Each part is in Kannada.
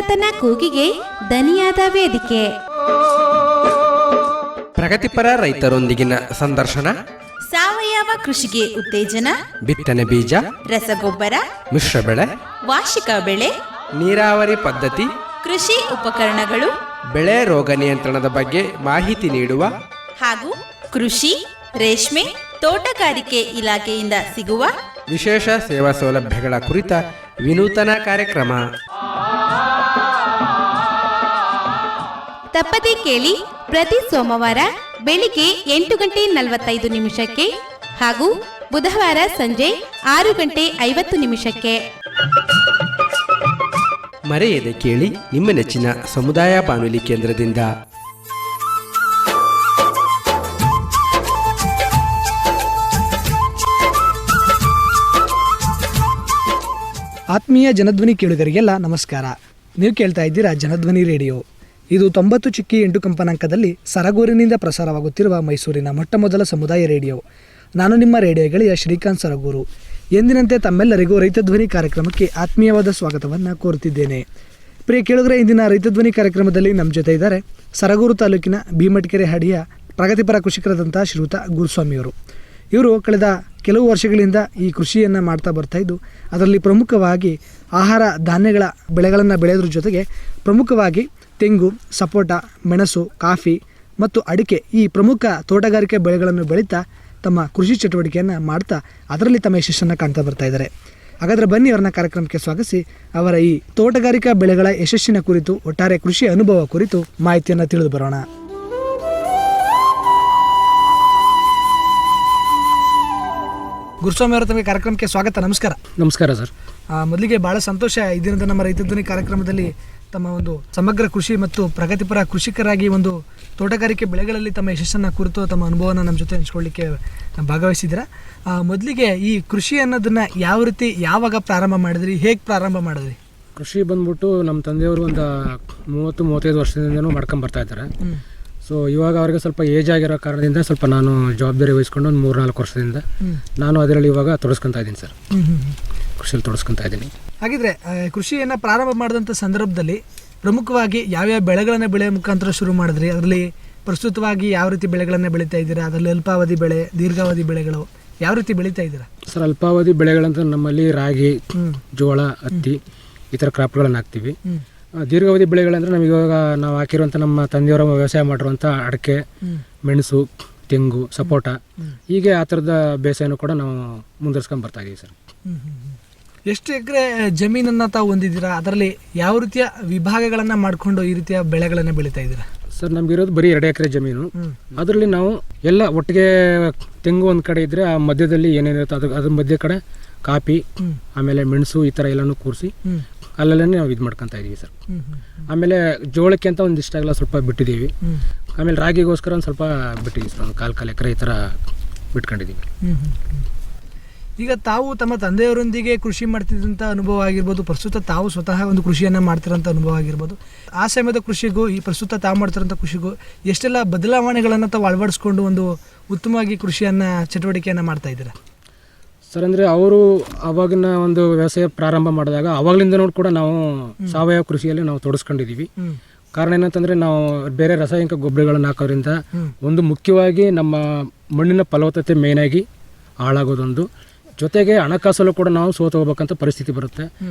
ಅನ್ನದಾತನ ಕೂಗಿಗೆ ದನಿಯಾದ ವೇದಿಕೆ. ಪ್ರಗತಿಪರ ರೈತರೊಂದಿಗಿನ ಸಂದರ್ಶನ, ಸಾವಯವ ಕೃಷಿಗೆ ಉತ್ತೇಜನ, ಬಿತ್ತನೆ ಬೀಜ, ರಸಗೊಬ್ಬರ, ಮಿಶ್ರ ಬೆಳೆ, ವಾರ್ಷಿಕ ಬೆಳೆ, ನೀರಾವರಿ ಪದ್ಧತಿ, ಕೃಷಿ ಉಪಕರಣಗಳು, ಬೆಳೆ ರೋಗ ನಿಯಂತ್ರಣದ ಬಗ್ಗೆ ಮಾಹಿತಿ ನೀಡುವ ಹಾಗೂ ಕೃಷಿ, ರೇಷ್ಮೆ, ತೋಟಗಾರಿಕೆ ಇಲಾಖೆಯಿಂದ ಸಿಗುವ ವಿಶೇಷ ಸೇವಾ ಸೌಲಭ್ಯಗಳ ಕುರಿತ ವಿನೂತನ ಕಾರ್ಯಕ್ರಮ. ತಪ್ಪದೇ ಕೇಳಿ ಪ್ರತಿ ಸೋಮವಾರ ಬೆಳಿಗ್ಗೆ 8:45 ಹಾಗೂ ಬುಧವಾರ ಸಂಜೆ 6:50. ಮರೆಯದೆ ಕೇಳಿ ನಿಮ್ಮ ನೆಚ್ಚಿನ ಸಮುದಾಯ ಬಾನುಲಿ ಕೇಂದ್ರದಿಂದ. ಆತ್ಮೀಯ ಜನಧ್ವನಿ ಕೇಳುಗರಿಗೆಲ್ಲ ನಮಸ್ಕಾರ. ನೀವು ಕೇಳ್ತಾ ಇದ್ದೀರಾ ಜನಧ್ವನಿ ರೇಡಿಯೋ. ಇದು 90.8 ಕಂಪನಾಂಕದಲ್ಲಿ ಸರಗೂರಿನಿಂದ ಪ್ರಸಾರವಾಗುತ್ತಿರುವ ಮೈಸೂರಿನ ಮೊಟ್ಟಮೊದಲ ಸಮುದಾಯ ರೇಡಿಯೋ. ನಾನು ನಿಮ್ಮ ರೇಡಿಯೋ ಗೆಳೆಯ ಶ್ರೀಕಾಂತ್ ಸರಗೂರು. ಎಂದಿನಂತೆ ತಮ್ಮೆಲ್ಲರಿಗೂ ರೈತಧ್ವನಿ ಕಾರ್ಯಕ್ರಮಕ್ಕೆ ಆತ್ಮೀಯವಾದ ಸ್ವಾಗತವನ್ನು ಕೋರುತ್ತಿದ್ದೇನೆ. ಪ್ರಿಯ ಕೇಳುಗರೆ, ಇಂದಿನ ರೈತಧ್ವನಿ ಕಾರ್ಯಕ್ರಮದಲ್ಲಿ ನಮ್ಮ ಜೊತೆ ಇದ್ದಾರೆ ಸರಗೂರು ತಾಲೂಕಿನ ಭೀಮಟ್ಕೆರೆ ಹಡಿಯ ಪ್ರಗತಿಪರ ಕೃಷಿಕರಾದಂಥ ಶ್ರೀಯುತ ಗುರುಸ್ವಾಮಿಯವರು. ಇವರು ಕಳೆದ ಕೆಲವು ವರ್ಷಗಳಿಂದ ಈ ಕೃಷಿಯನ್ನು ಮಾಡ್ತಾ ಬರ್ತಾಯಿದ್ದು, ಅದರಲ್ಲಿ ಪ್ರಮುಖವಾಗಿ ಆಹಾರ ಧಾನ್ಯಗಳ ಬೆಳೆಗಳನ್ನು ಬೆಳೆಯೋದ್ರ ಜೊತೆಗೆ ಪ್ರಮುಖವಾಗಿ ತೆಂಗು, ಸಪೋಟ, ಮೆಣಸು, ಕಾಫಿ ಮತ್ತು ಅಡಿಕೆ ಈ ಪ್ರಮುಖ ತೋಟಗಾರಿಕೆ ಬೆಳೆಗಳನ್ನು ಬೆಳೀತಾ ತಮ್ಮ ಕೃಷಿ ಚಟುವಟಿಕೆಯನ್ನು ಮಾಡ್ತಾ ಅದರಲ್ಲಿ ತಮ್ಮ ಯಶಸ್ಸನ್ನು ಕಾಣ್ತಾ ಬರ್ತಾ ಇದ್ದಾರೆ. ಹಾಗಾದರೆ ಬನ್ನಿ ಅವರನ್ನ ಕಾರ್ಯಕ್ರಮಕ್ಕೆ ಸ್ವಾಗತಿಸಿ ಅವರ ಈ ತೋಟಗಾರಿಕಾ ಬೆಳೆಗಳ ಯಶಸ್ಸಿನ ಕುರಿತು, ಒಟ್ಟಾರೆ ಕೃಷಿ ಅನುಭವ ಕುರಿತು ಮಾಹಿತಿಯನ್ನು ತಿಳಿದು ಬರೋಣ. ಗುರುಸ್ವಾಮಿ ಅವರ ತಮಗೆ ಕಾರ್ಯಕ್ರಮಕ್ಕೆ ಸ್ವಾಗತ. ನಮಸ್ಕಾರ. ನಮಸ್ಕಾರ ಸರ್. ಮೊದಲಿಗೆ ಭಾಳ ಸಂತೋಷ ಈ ದಿನದ ನಮ್ಮ ರೈತಧ್ವನಿ ಕಾರ್ಯಕ್ರಮದಲ್ಲಿ ತಮ್ಮ ಒಂದು ಸಮಗ್ರ ಕೃಷಿ ಮತ್ತು ಪ್ರಗತಿಪರ ಕೃಷಿಕರಾಗಿ ಒಂದು ತೋಟಗಾರಿಕೆ ಬೆಳೆಗಳಲ್ಲಿ ತಮ್ಮ ಯಶಸ್ಸನ್ನು ಕುರಿತು ತಮ್ಮ ಅನುಭವನ ನಮ್ಮ ಜೊತೆ ಹಂಚ್ಕೊಳ್ಳಿಕ್ಕೆ ಭಾಗವಹಿಸಿದ್ದೀರಾ. ಮೊದಲಿಗೆ ಈ ಕೃಷಿ ಅನ್ನೋದನ್ನು ಯಾವ ರೀತಿ ಯಾವಾಗ ಪ್ರಾರಂಭ ಮಾಡಿದ್ರಿ, ಹೇಗೆ ಪ್ರಾರಂಭ ಮಾಡಿದ್ರಿ? ಕೃಷಿ ಬಂದ್ಬಿಟ್ಟು ನಮ್ಮ ತಂದೆಯವರು ಒಂದು 30-35 ವರ್ಷದಿಂದನೂ ಮಾಡ್ಕೊಂಡು ಬರ್ತಾ ಇದ್ದಾರೆ. ಸೊ ಇವಾಗ ಅವ್ರಿಗೆ ಸ್ವಲ್ಪ ಏಜ್ ಆಗಿರೋ ಕಾರಣದಿಂದ ಸ್ವಲ್ಪ ನಾನು ಜವಾಬ್ದಾರಿ ವಹಿಸ್ಕೊಂಡು ಒಂದು 3-4 ವರ್ಷದಿಂದ ನಾನು ಅದರಲ್ಲಿ ಇವಾಗ ತೊಡಸ್ಕೊತಾ ಇದ್ದೀನಿ ಸರ್. ಕೃಷಿಯಲ್ಲಿ ತೊಡಸ್ಕೊತಾ ಇದ್ದೀನಿ. ಹಾಗಿದ್ರೆ ಕೃಷಿಯನ್ನು ಪ್ರಾರಂಭ ಮಾಡಿದಂಥ ಸಂದರ್ಭದಲ್ಲಿ ಪ್ರಮುಖವಾಗಿ ಯಾವ್ಯಾವ ಬೆಳೆಗಳನ್ನು ಬೆಳೆಯೋ ಮುಖಾಂತರ ಶುರು ಮಾಡಿದ್ರಿ? ಅದರಲ್ಲಿ ಪ್ರಸ್ತುತವಾಗಿ ಯಾವ ರೀತಿ ಬೆಳೆಗಳನ್ನು ಬೆಳೀತಾ ಇದ್ದೀರಾ? ಅದರಲ್ಲಿ ಅಲ್ಪಾವಧಿ ಬೆಳೆ, ದೀರ್ಘಾವಧಿ ಬೆಳೆಗಳು ಯಾವ ರೀತಿ ಬೆಳೀತಾ ಇದ್ದೀರಾ? ಸರ್, ಅಲ್ಪಾವಧಿ ಬೆಳೆಗಳಂತ ನಮ್ಮಲ್ಲಿ ರಾಗಿ, ಜೋಳ, ಹತ್ತಿ ಈ ಥರ ಕ್ರಾಪ್ಗಳನ್ನು ಹಾಕ್ತೀವಿ. ದೀರ್ಘಾವಧಿ ಬೆಳೆಗಳಂದ್ರೆ ನಮಗೆ ಇವಾಗ ನಾವು ಹಾಕಿರುವಂಥ ನಮ್ಮ ತಂದೆಯವರ ವ್ಯವಸಾಯ ಮಾಡಿರುವಂಥ ಅಡಿಕೆ, ಮೆಣಸು, ತೆಂಗು, ಸಪೋಟ ಹೀಗೆ ಆ ಥರದ ಬೇಸಾಯನೂ ಕೂಡ ನಾವು ಮುಂದುವರ್ಸ್ಕೊಂಡು ಬರ್ತಾ ಇದ್ದೀವಿ ಸರ್. ಎಷ್ಟು ಎಕರೆ ಜಮೀನನ್ನು ತಾವು ಹೊಂದಿದ್ದೀರಾ? ಅದರಲ್ಲಿ ಯಾವ ರೀತಿಯ ವಿಭಾಗಗಳನ್ನು ಮಾಡಿಕೊಂಡು ಈ ರೀತಿಯ ಬೆಳೆಗಳನ್ನು ಬೆಳೀತಾ ಇದ್ದೀರಾ? ಸರ್, ನಮಗಿರೋದು ಬರೀ 2 ಎಕರೆ ಜಮೀನು. ಅದರಲ್ಲಿ ನಾವು ಎಲ್ಲ ಒಟ್ಟಿಗೆ ತೆಂಗು ಒಂದು ಕಡೆ ಇದ್ದರೆ ಆ ಮಧ್ಯದಲ್ಲಿ ಏನೇನಿರುತ್ತೆ ಅದ್ರ ಮಧ್ಯ ಕಡೆ ಕಾಫಿ, ಆಮೇಲೆ ಮೆಣಸು ಈ ಥರ ಎಲ್ಲನೂ ಕೂರಿಸಿ ಅಲ್ಲಲ್ಲೇ ನಾವು ಇದು ಮಾಡ್ಕೊತಾ ಇದ್ದೀವಿ ಸರ್. ಆಮೇಲೆ ಜೋಳಕ್ಕೆ ಅಂತ ಒಂದಿಷ್ಟಾಗಲ್ಲ ಸ್ವಲ್ಪ ಬಿಟ್ಟಿದ್ದೀವಿ. ಆಮೇಲೆ ರಾಗಿಗೋಸ್ಕರ ಒಂದು ಸ್ವಲ್ಪ ಬಿಟ್ಟಿದ್ದೀವಿ ಸರ್, ಒಂದು 4 ಎಕರೆ ಈ ಥರ ಬಿಟ್ಕೊಂಡಿದ್ದೀವಿ. ಈಗ ತಾವು ತಮ್ಮ ತಂದೆಯವರೊಂದಿಗೆ ಕೃಷಿ ಮಾಡ್ತಿದ್ದಂಥ ಅನುಭವ ಆಗಿರ್ಬೋದು, ಪ್ರಸ್ತುತ ತಾವು ಸ್ವತಃ ಒಂದು ಕೃಷಿಯನ್ನು ಮಾಡ್ತಿರೋಂಥ ಅನುಭವ ಆಗಿರ್ಬೋದು, ಆ ಸಮಯದ ಕೃಷಿಗೂ ಈ ಪ್ರಸ್ತುತ ತಾವು ಮಾಡ್ತಿರೋಂಥ ಕೃಷಿಗೂ ಎಷ್ಟೆಲ್ಲ ಬದಲಾವಣೆಗಳನ್ನು ತಾವು ಅಳವಡಿಸ್ಕೊಂಡು ಒಂದು ಉತ್ತಮವಾಗಿ ಕೃಷಿಯನ್ನು ಚಟುವಟಿಕೆಯನ್ನು ಮಾಡ್ತಾ ಇದ್ದೀರಾ? ಸರ್, ಅಂದರೆ ಅವರು ಅವಾಗಿನ ಒಂದು ವ್ಯವಸಾಯ ಪ್ರಾರಂಭ ಮಾಡಿದಾಗ ಅವಾಗಲಿಂದನೂ ಕೂಡ ನಾವು ಸಾವಯವ ಕೃಷಿಯಲ್ಲಿ ನಾವು ತೊಡಸ್ಕೊಂಡಿದ್ದೀವಿ. ಕಾರಣ ಏನಂತಂದರೆ ನಾವು ಬೇರೆ ರಾಸಾಯನಿಕ ಗೊಬ್ಬರಗಳನ್ನು ಹಾಕೋದ್ರಿಂದ ಒಂದು ಮುಖ್ಯವಾಗಿ ನಮ್ಮ ಮಣ್ಣಿನ ಫಲವತ್ತತೆ ಮೇಯ್ನಾಗಿ ಹಾಳಾಗೋದೊಂದು, ಜೊತೆಗೆ ಹಣಕಾಸಲ್ಲೂ ಕೂಡ ನಾವು ಸೋತು ಹೋಗ್ಬೇಕಂತ ಪರಿಸ್ಥಿತಿ ಬರುತ್ತೆ.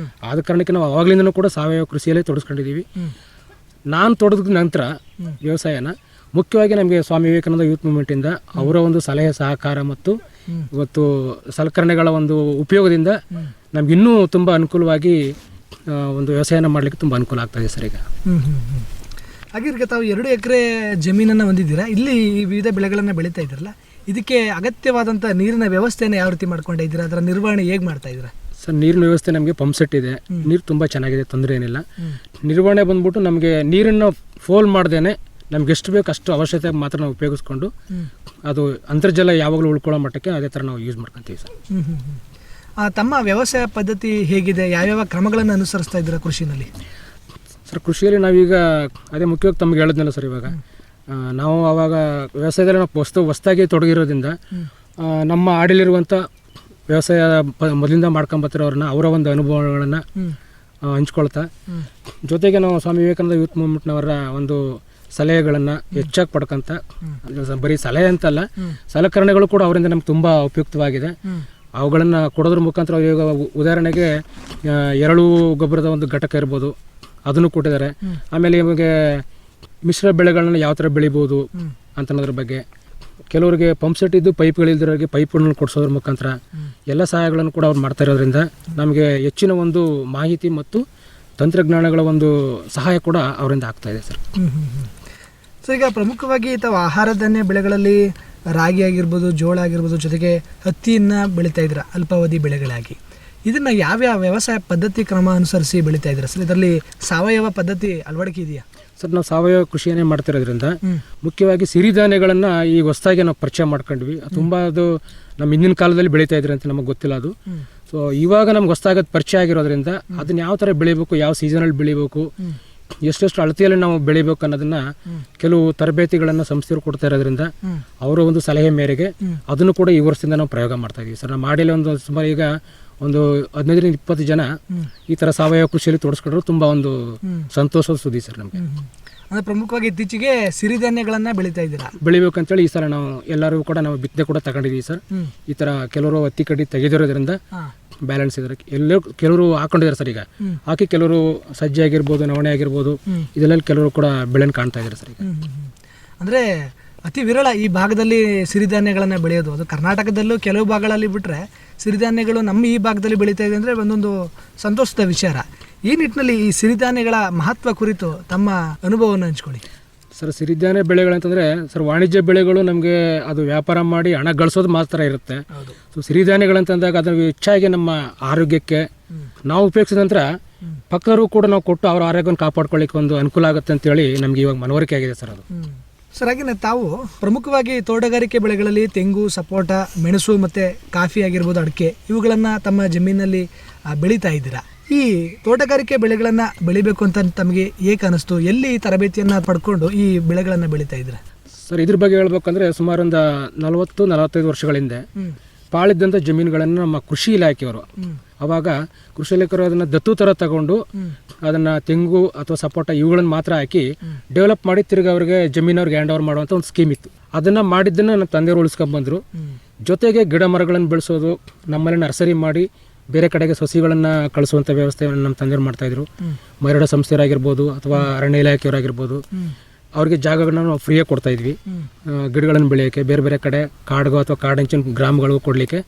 ಆದ ಕಾರಣಕ್ಕೆ ನಾವು ಅವಾಗಲಿಂದನೂ ಕೂಡ ಸಾವಯವ ಕೃಷಿಯಲ್ಲೇ ತೊಡಸ್ಕೊಂಡಿದ್ದೀವಿ. ನಾನು ತೊಡದ ನಂತರ ವ್ಯವಸಾಯನ ಮುಖ್ಯವಾಗಿ ನಮಗೆ ಸ್ವಾಮಿ ವಿವೇಕಾನಂದ ಯೂತ್ ಮೂವ್ಮೆಂಟಿಂದ ಅವರ ಒಂದು ಸಲಹೆ ಸಹಕಾರ ಮತ್ತು ಇವತ್ತು ಸಲಕರಣೆಗಳ ಒಂದು ಉಪಯೋಗದಿಂದ ನಮ್ಗೆ ಇನ್ನೂ ತುಂಬ ಅನುಕೂಲವಾಗಿ ಒಂದು ವ್ಯವಸಾಯನ ಮಾಡಲಿಕ್ಕೆ ತುಂಬ ಅನುಕೂಲ ಆಗ್ತಾಯಿದೆ ಸರ್. ಈಗ ಹಾಗಿರ್ಗೆ ತಾವು 2 ಎಕರೆ ಜಮೀನನ್ನು ಹೊಂದಿದ್ದೀರಾ, ಇಲ್ಲಿ ವಿವಿಧ ಬೆಳೆಗಳನ್ನು ಬೆಳೀತಾ ಇದ್ದೀರಲ್ಲ, ಇದಕ್ಕೆ ಅಗತ್ಯವಾದಂಥ ನೀರಿನ ವ್ಯವಸ್ಥೆಯನ್ನು ಯಾವ ರೀತಿ ಮಾಡ್ಕೊಂಡಿದ್ದೀರಾ? ಅದರ ನಿರ್ವಹಣೆ ಹೇಗೆ ಮಾಡ್ತಾ ಇದ್ದೀರಾ? ಸರ್, ನೀರಿನ ವ್ಯವಸ್ಥೆ ನಮಗೆ ಪಂಪ್ ಸೆಟ್ ಇದೆ, ನೀರು ತುಂಬ ಚೆನ್ನಾಗಿದೆ, ತೊಂದರೆ ಏನಿಲ್ಲ. ನಿರ್ವಹಣೆ ಬಂದ್ಬಿಟ್ಟು ನಮಗೆ ನೀರನ್ನು ಫೋಲ್ ಮಾಡ್ದೇನೆ ನಮ್ಗೆ ಎಷ್ಟು ಬೇಕು ಅಷ್ಟು ಅವಶ್ಯಕತೆ ಮಾತ್ರ ನಾವು ಉಪಯೋಗಿಸ್ಕೊಂಡು ಅದು ಅಂತರ್ಜಲ ಯಾವಾಗಲೂ ಉಳ್ಕೊಳ್ಳೋ ಮಟ್ಟಕ್ಕೆ ಅದೇ ಥರ ನಾವು ಯೂಸ್ ಮಾಡ್ಕೊತೀವಿ ಸರ್. ತಮ್ಮ ವ್ಯವಸಾಯ ಪದ್ಧತಿ ಹೇಗಿದೆ? ಯಾವ್ಯಾವ ಕ್ರಮಗಳನ್ನು ಅನುಸರಿಸ್ತಾ ಇದ್ದೀರಾ ಕೃಷಿನಲ್ಲಿ? ಸರ್, ಕೃಷಿಯಲ್ಲಿ ನಾವೀಗ ಅದೇ ಮುಖ್ಯವಾಗಿ ತಮಗೆ ಹೇಳಿದ್ನಲ್ಲ ಸರ್, ಇವಾಗ ನಾವು ಆವಾಗ ವ್ಯವಸಾಯದಲ್ಲಿ ನಾವು ಹೊಸದಾಗಿ ತೊಡಗಿರೋದ್ರಿಂದ ನಮ್ಮ ಆಡಲಿರುವಂಥ ವ್ಯವಸಾಯ ಮೊದಲಿಂದ ಮಾಡ್ಕೊಂಬತ್ತಿರೋರನ್ನ ಅವರ ಒಂದು ಅನುಭವಗಳನ್ನು ಹಂಚ್ಕೊಳ್ತಾ, ಜೊತೆಗೆ ನಾವು ಸ್ವಾಮಿ ವಿವೇಕಾನಂದ ಯೂತ್ ಮೂವ್ಮೆಂಟ್ನವರ ಒಂದು ಸಲಹೆಗಳನ್ನು ಹೆಚ್ಚಾಗಿ ಪಡ್ಕೊಂತ, ಬರೀ ಸಲಹೆ ಅಂತಲ್ಲ, ಸಲಕರಣೆಗಳು ಕೂಡ ಅವರಿಂದ ನಮ್ಗೆ ತುಂಬ ಉಪಯುಕ್ತವಾಗಿದೆ. ಅವುಗಳನ್ನು ಕೊಡೋದ್ರ ಮುಖಾಂತರ ಇವಾಗ ಉದಾಹರಣೆಗೆ ಎರೆಳು ಗೊಬ್ಬರದ ಒಂದು ಘಟಕ ಇರ್ಬೋದು, ಅದನ್ನು ಕೊಟ್ಟಿದ್ದಾರೆ. ಆಮೇಲೆ ಇವಾಗ ಮಿಶ್ರ ಬೆಳೆಗಳನ್ನ ಯಾವ ಥರ ಬೆಳಿಬೋದು ಅಂತನ್ನೋದ್ರ ಬಗ್ಗೆ, ಕೆಲವರಿಗೆ ಪಂಪ್ ಸೆಟ್ ಇದ್ದು ಪೈಪ್ಗಳಿಲ್ದಿರೋರಿಗೆ ಪೈಪ್ಗಳನ್ನು ಕೊಡಿಸೋದ್ರ ಮುಖಾಂತರ ಎಲ್ಲ ಸಹಾಯಗಳನ್ನು ಕೂಡ ಅವ್ರು ಮಾಡ್ತಾ ಇರೋದ್ರಿಂದ ನಮಗೆ ಹೆಚ್ಚಿನ ಒಂದು ಮಾಹಿತಿ ಮತ್ತು ತಂತ್ರಜ್ಞಾನಗಳ ಒಂದು ಸಹಾಯ ಕೂಡ ಅವರಿಂದ ಆಗ್ತಾ ಇದೆ ಸರ್. ಸರ್, ಈಗ ಪ್ರಮುಖವಾಗಿ ತಾವು ಆಹಾರ ಧಾನ್ಯ ಬೆಳೆಗಳಲ್ಲಿ ರಾಗಿ ಆಗಿರ್ಬೋದು, ಜೋಳ ಆಗಿರ್ಬೋದು, ಜೊತೆಗೆ ಹತ್ತಿಯನ್ನು ಬೆಳೀತಾ ಇದ್ದೀರಾ ಅಲ್ಪಾವಧಿ ಬೆಳೆಗಳಾಗಿ. ಇದನ್ನು ಯಾವ್ಯಾವ ವ್ಯವಸಾಯ ಪದ್ಧತಿ ಕ್ರಮ ಅನುಸರಿಸಿ ಬೆಳೀತಾ ಇದ್ದೀರಾ ಸರ್? ಇದರಲ್ಲಿ ಸಾವಯವ ಪದ್ಧತಿ ಅಳವಡಿಕೆ ಇದೆಯಾ ಸರ್? ನಾವು ಸಾವಯವ ಕೃಷಿಯನ್ನೇ ಮಾಡ್ತಿರೋದ್ರಿಂದ ಮುಖ್ಯವಾಗಿ ಸಿರಿಧಾನ್ಯಗಳನ್ನು ಈ ಹೊಸದಾಗಿ ನಾವು ಪರಿಚಯ ಮಾಡ್ಕೊಂಡ್ವಿ. ತುಂಬ ಅದು ನಮ್ಮ ಹಿಂದಿನ ಕಾಲದಲ್ಲಿ ಬೆಳೀತಾ ಇದ್ರಿ ಅಂತ ನಮಗೆ ಗೊತ್ತಿಲ್ಲ ಅದು. ಸೊ ಇವಾಗ ನಮ್ಗೆ ಹೊಸದಾಗಿ ಪರಿಚಯ ಆಗಿರೋದ್ರಿಂದ ಅದನ್ನ ಯಾವ ಥರ ಬೆಳಿಬೇಕು, ಯಾವ ಸೀಸನಲ್ಲಿ ಬೆಳಿಬೇಕು, ಎಷ್ಟೆಷ್ಟು ಅಳತೆಯಲ್ಲಿ ನಾವು ಬೆಳಿಬೇಕು ಅನ್ನೋದನ್ನ ಕೆಲವು ತರಬೇತಿಗಳನ್ನು ಸಂಸ್ಥೆಯವರು ಕೊಡ್ತಾ ಇರೋದ್ರಿಂದ ಅವರ ಒಂದು ಸಲಹೆ ಮೇರೆಗೆ ಅದನ್ನು ಕೂಡ ಈ ವರ್ಷದಿಂದ ನಾವು ಪ್ರಯೋಗ ಮಾಡ್ತಾ ಇದೀವಿ ಸರ್. ನಾವು ಮಾಡಿಲ್ಲ ಒಂದು ಸುಮಾರು ಈಗ ಒಂದು 15-20 ಜನ ಈ ಥರ ಸಾವಯವ ಕೃಷಿಯಲ್ಲಿ ತೊಡಸ್ಕೊಂಡ್ರು ತುಂಬ ಒಂದು ಸಂತೋಷದ ಸುದ್ದಿ ಸರ್ ನಮಗೆ. ಅಂದರೆ ಪ್ರಮುಖವಾಗಿ ಇತ್ತೀಚೆಗೆ ಸಿರಿಧಾನ್ಯಗಳನ್ನು ಬೆಳೀತಾ ಇದ್ದೀರಾ? ಬೆಳಿಬೇಕಂತೇಳಿ ಈ ಸಲ ನಾವು ಎಲ್ಲರೂ ಕೂಡ ನಾವು ಬಿತ್ತನೆ ಕೂಡ ತಗೊಂಡಿದ್ದೀವಿ ಸರ್. ಈ ಥರ ಕೆಲವರು ಹತ್ತಿ ಕಡ್ಡಿ ತೆಗೆದಿರೋದ್ರಿಂದ ಬ್ಯಾಲೆನ್ಸ್ ಇದ್ದಾರೆ, ಎಲ್ಲರೂ ಕೆಲವರು ಹಾಕೊಂಡಿದ್ದಾರೆ ಸರ್. ಈಗ ಹಾಕಿ ಕೆಲವರು ಸಜ್ಜೆ ಆಗಿರ್ಬೋದು, ನವಣೆ ಆಗಿರ್ಬೋದು, ಇದೆಲ್ಲ ಕೆಲವರು ಕೂಡ ಬೆಳೆನ ಕಾಣ್ತಾ ಇದ್ದಾರೆ ಸರ್ ಈಗ. ಅಂದರೆ ಅತಿ ವಿರಳ ಈ ಭಾಗದಲ್ಲಿ ಸಿರಿಧಾನ್ಯಗಳನ್ನು ಬೆಳೆಯೋದು. ಅದು ಕರ್ನಾಟಕದಲ್ಲೂ ಕೆಲವು ಭಾಗಗಳಲ್ಲಿ ಬಿಟ್ಟರೆ ಸಿರಿಧಾನ್ಯಗಳು ನಮ್ಮ ಈ ಭಾಗದಲ್ಲಿ ಬೆಳೀತಾ ಇದೆ ಅಂದರೆ ಒಂದೊಂದು ಸಂತೋಷದ ವಿಚಾರ. ಈ ನಿಟ್ಟಿನಲ್ಲಿ ಈ ಸಿರಿಧಾನ್ಯಗಳ ಮಹತ್ವ ಕುರಿತು ತಮ್ಮ ಅನುಭವವನ್ನು ಹಂಚ್ಕೊಳ್ಳಿ ಸರ್. ಸಿರಿಧಾನ್ಯ ಬೆಳೆಗಳಂತಂದರೆ ಸರ್, ವಾಣಿಜ್ಯ ಬೆಳೆಗಳು ನಮಗೆ ಅದು ವ್ಯಾಪಾರ ಮಾಡಿ ಹಣ ಗಳಿಸೋದು ಮಾತ್ರ ಇರುತ್ತೆ. ಸೊ ಸಿರಿಧಾನ್ಯಗಳಂತಂದಾಗ ಅದನ್ನು ಹೆಚ್ಚಾಗಿ ನಮ್ಮ ಆರೋಗ್ಯಕ್ಕೆ ನಾವು ಉಪಯೋಗಿಸಿದ ನಂತರ ಪಕ್ಕದವರು ಕೂಡ ನಾವು ಕೊಟ್ಟು ಅವರ ಆರೋಗ್ಯವನ್ನು ಕಾಪಾಡ್ಕೊಳ್ಳಿಕ್ಕೆ ಒಂದು ಅನುಕೂಲ ಆಗುತ್ತೆ ಅಂತೇಳಿ ನಮಗೆ ಇವಾಗ ಮನವರಿಕೆ ಆಗಿದೆ ಸರ್ ಅದು. ಸರ್, ಹಾಗೆಯೇ ತಾವು ಪ್ರಮುಖವಾಗಿ ತೋಟಗಾರಿಕೆ ಬೆಳೆಗಳಲ್ಲಿ ತೆಂಗು, ಸಪೋಟ, ಮೆಣಸು ಮತ್ತು ಕಾಫಿ ಆಗಿರ್ಬೋದು, ಅಡಿಕೆ, ಇವುಗಳನ್ನು ತಮ್ಮ ಜಮೀನಲ್ಲಿ ಬೆಳೀತಾ ಇದ್ದೀರಾ. ಈ ತೋಟಗಾರಿಕೆ ಬೆಳೆಗಳನ್ನು ಬೆಳಿಬೇಕು ಅಂತ ತಮಗೆ ಏಕೆ ಅನಿಸ್ತು? ಎಲ್ಲಿ ತರಬೇತಿಯನ್ನು ಪಡ್ಕೊಂಡು ಈ ಬೆಳೆಗಳನ್ನು ಬೆಳೀತಾ ಇದ್ದೀರಾ ಸರ್? ಇದ್ರ ಬಗ್ಗೆ ಹೇಳ್ಬೇಕಂದ್ರೆ ಸುಮಾರು ಒಂದು 40-45 ವರ್ಷಗಳ ಹಿಂದೆ ಪಾಳಿದ್ದಂಥ ಜಮೀನುಗಳನ್ನು ನಮ್ಮ ಕೃಷಿ ಇಲಾಖೆಯವರು ಅವಾಗ ಕೃಷಿ ಇಲಾಖೆಯವರು ಅದನ್ನು ದತ್ತು ಥರ ತಗೊಂಡು ಅದನ್ನು ತೆಂಗು ಅಥವಾ ಸಪೋಟ ಇವುಗಳನ್ನು ಮಾತ್ರ ಹಾಕಿ ಡೆವಲಪ್ ಮಾಡಿ ತಿರ್ಗಿ ಅವ್ರಿಗೆ ಜಮೀನವ್ರಿಗೆ ಹ್ಯಾಂಡ್ ಓವರ್ ಮಾಡುವಂಥ ಒಂದು ಸ್ಕೀಮ್ ಇತ್ತು. ಅದನ್ನು ಮಾಡಿದ್ದನ್ನು ನಮ್ಮ ತಂದೆಯವರು ಉಳಿಸ್ಕೊಂಡ್ಬಂದರು. ಜೊತೆಗೆ ಗಿಡ ಮರಗಳನ್ನು ಬೆಳೆಸೋದು, ನಮ್ಮಲ್ಲಿ ನರ್ಸರಿ ಮಾಡಿ ಬೇರೆ ಕಡೆಗೆ ಸಸಿಗಳನ್ನು ಕಳಿಸುವಂಥ ವ್ಯವಸ್ಥೆಯನ್ನು ನಮ್ಮ ತಂದೆಯವರು ಮಾಡ್ತಾಯಿದ್ರು. ಮರಡ ಸಂಸ್ಥೆಯವರಾಗಿರ್ಬೋದು ಅಥವಾ ಅರಣ್ಯ ಇಲಾಖೆಯವರಾಗಿರ್ಬೋದು, ಅವ್ರಿಗೆ ಜಾಗಗಳನ್ನ ನಾವು ಫ್ರೀಯಾಗಿ ಕೊಡ್ತಾ ಇದ್ವಿ ಗಿಡಗಳನ್ನು ಬೆಳೆಯೋಕ್ಕೆ. ಬೇರೆ ಬೇರೆ ಕಡೆ ಕಾಡ್ಗೋ ಅಥವಾ ಕಾಡಂಚಿನ ಗ್ರಾಮಗಳಿಗೂ ಕೊಡಲಿಕ್ಕೆ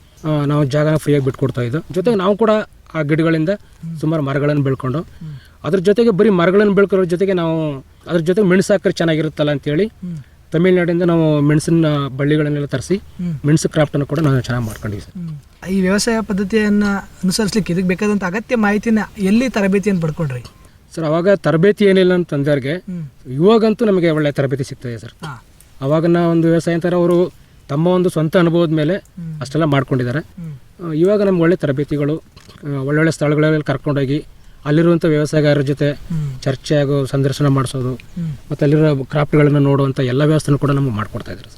ನಾವು ಜಾಗನ ಫ್ರೀಯಾಗಿ ಬಿಟ್ಕೊಡ್ತಾ ಇದ್ದು. ಜೊತೆಗೆ ನಾವು ಕೂಡ ಆ ಗಿಡಗಳಿಂದ ಸುಮಾರು ಮರಗಳನ್ನು ಬೆಳ್ಕೊಂಡು, ಅದ್ರ ಜೊತೆಗೆ ಬರೀ ಮರಗಳನ್ನು ಬೆಳ್ಕೊಳ್ಳೋ ಜೊತೆಗೆ ನಾವು ಅದ್ರ ಜೊತೆಗೆ ಮೆಣಸು ಹಾಕಿದ್ರೆ ಚೆನ್ನಾಗಿರುತ್ತಲ್ಲ ಅಂತೇಳಿ ತಮಿಳ್ನಾಡಿಂದ ನಾವು ಮೆಣಸಿನ ಬಳ್ಳಿಗಳನ್ನೆಲ್ಲ ತರಿಸಿ ಮೆಣಸು ಕ್ರಾಫ್ಟನ್ನು ಕೂಡ ನಾವು ಚೆನ್ನಾಗಿ ಮಾಡ್ಕೊಂಡಿವಿ ಸರ್. ಈ ವ್ಯವಸಾಯ ಪದ್ಧತಿಯನ್ನು ಅನುಸರಿಸಲಿಕ್ಕೆ ಇದಕ್ಕೆ ಬೇಕಾದಂಥ ಅಗತ್ಯ ಮಾಹಿತಿನ ಎಲ್ಲಿ ತರಬೇತಿಯನ್ನು ಪಡ್ಕೊಂಡ್ರಿ ಸರ್? ಅವಾಗ ತರಬೇತಿ ಏನಿಲ್ಲ ಅಂತ ತಂದೆಯವ್ರಿಗೆ, ಇವಾಗಂತೂ ನಮಗೆ ಒಳ್ಳೆ ತರಬೇತಿ ಸಿಗ್ತದೆ ಸರ್. ಅವಾಗಿನ ಒಂದು ವ್ಯವಸಾಯ ಅಂತಾರೆ ಅವರು ತಮ್ಮ ಒಂದು ಸ್ವಂತ ಅನುಭವದ ಮೇಲೆ ಅಷ್ಟೆಲ್ಲ ಮಾಡ್ಕೊಂಡಿದ್ದಾರೆ. ಇವಾಗ ನಮ್ಗೆ ಒಳ್ಳೆ ತರಬೇತಿಗಳು, ಒಳ್ಳೊಳ್ಳೆ ಸ್ಥಳಗಳಲ್ಲಿ ಕರ್ಕೊಂಡೋಗಿ ಅಲ್ಲಿರುವಂಥ ವ್ಯವಸಾಯಗಾರರ ಜೊತೆ ಚರ್ಚೆ ಆಗೋ, ಸಂದರ್ಶನ ಮಾಡಿಸೋದು, ಮತ್ತು ಅಲ್ಲಿರೋ ಕ್ರಾಫ್ಟ್ಗಳನ್ನು ನೋಡುವಂಥ ಎಲ್ಲ ವ್ಯವಸ್ಥೆನೂ ಕೂಡ ನಮಗೆ ಮಾಡಿಕೊಡ್ತಾ ಇದ್ದಾರೆ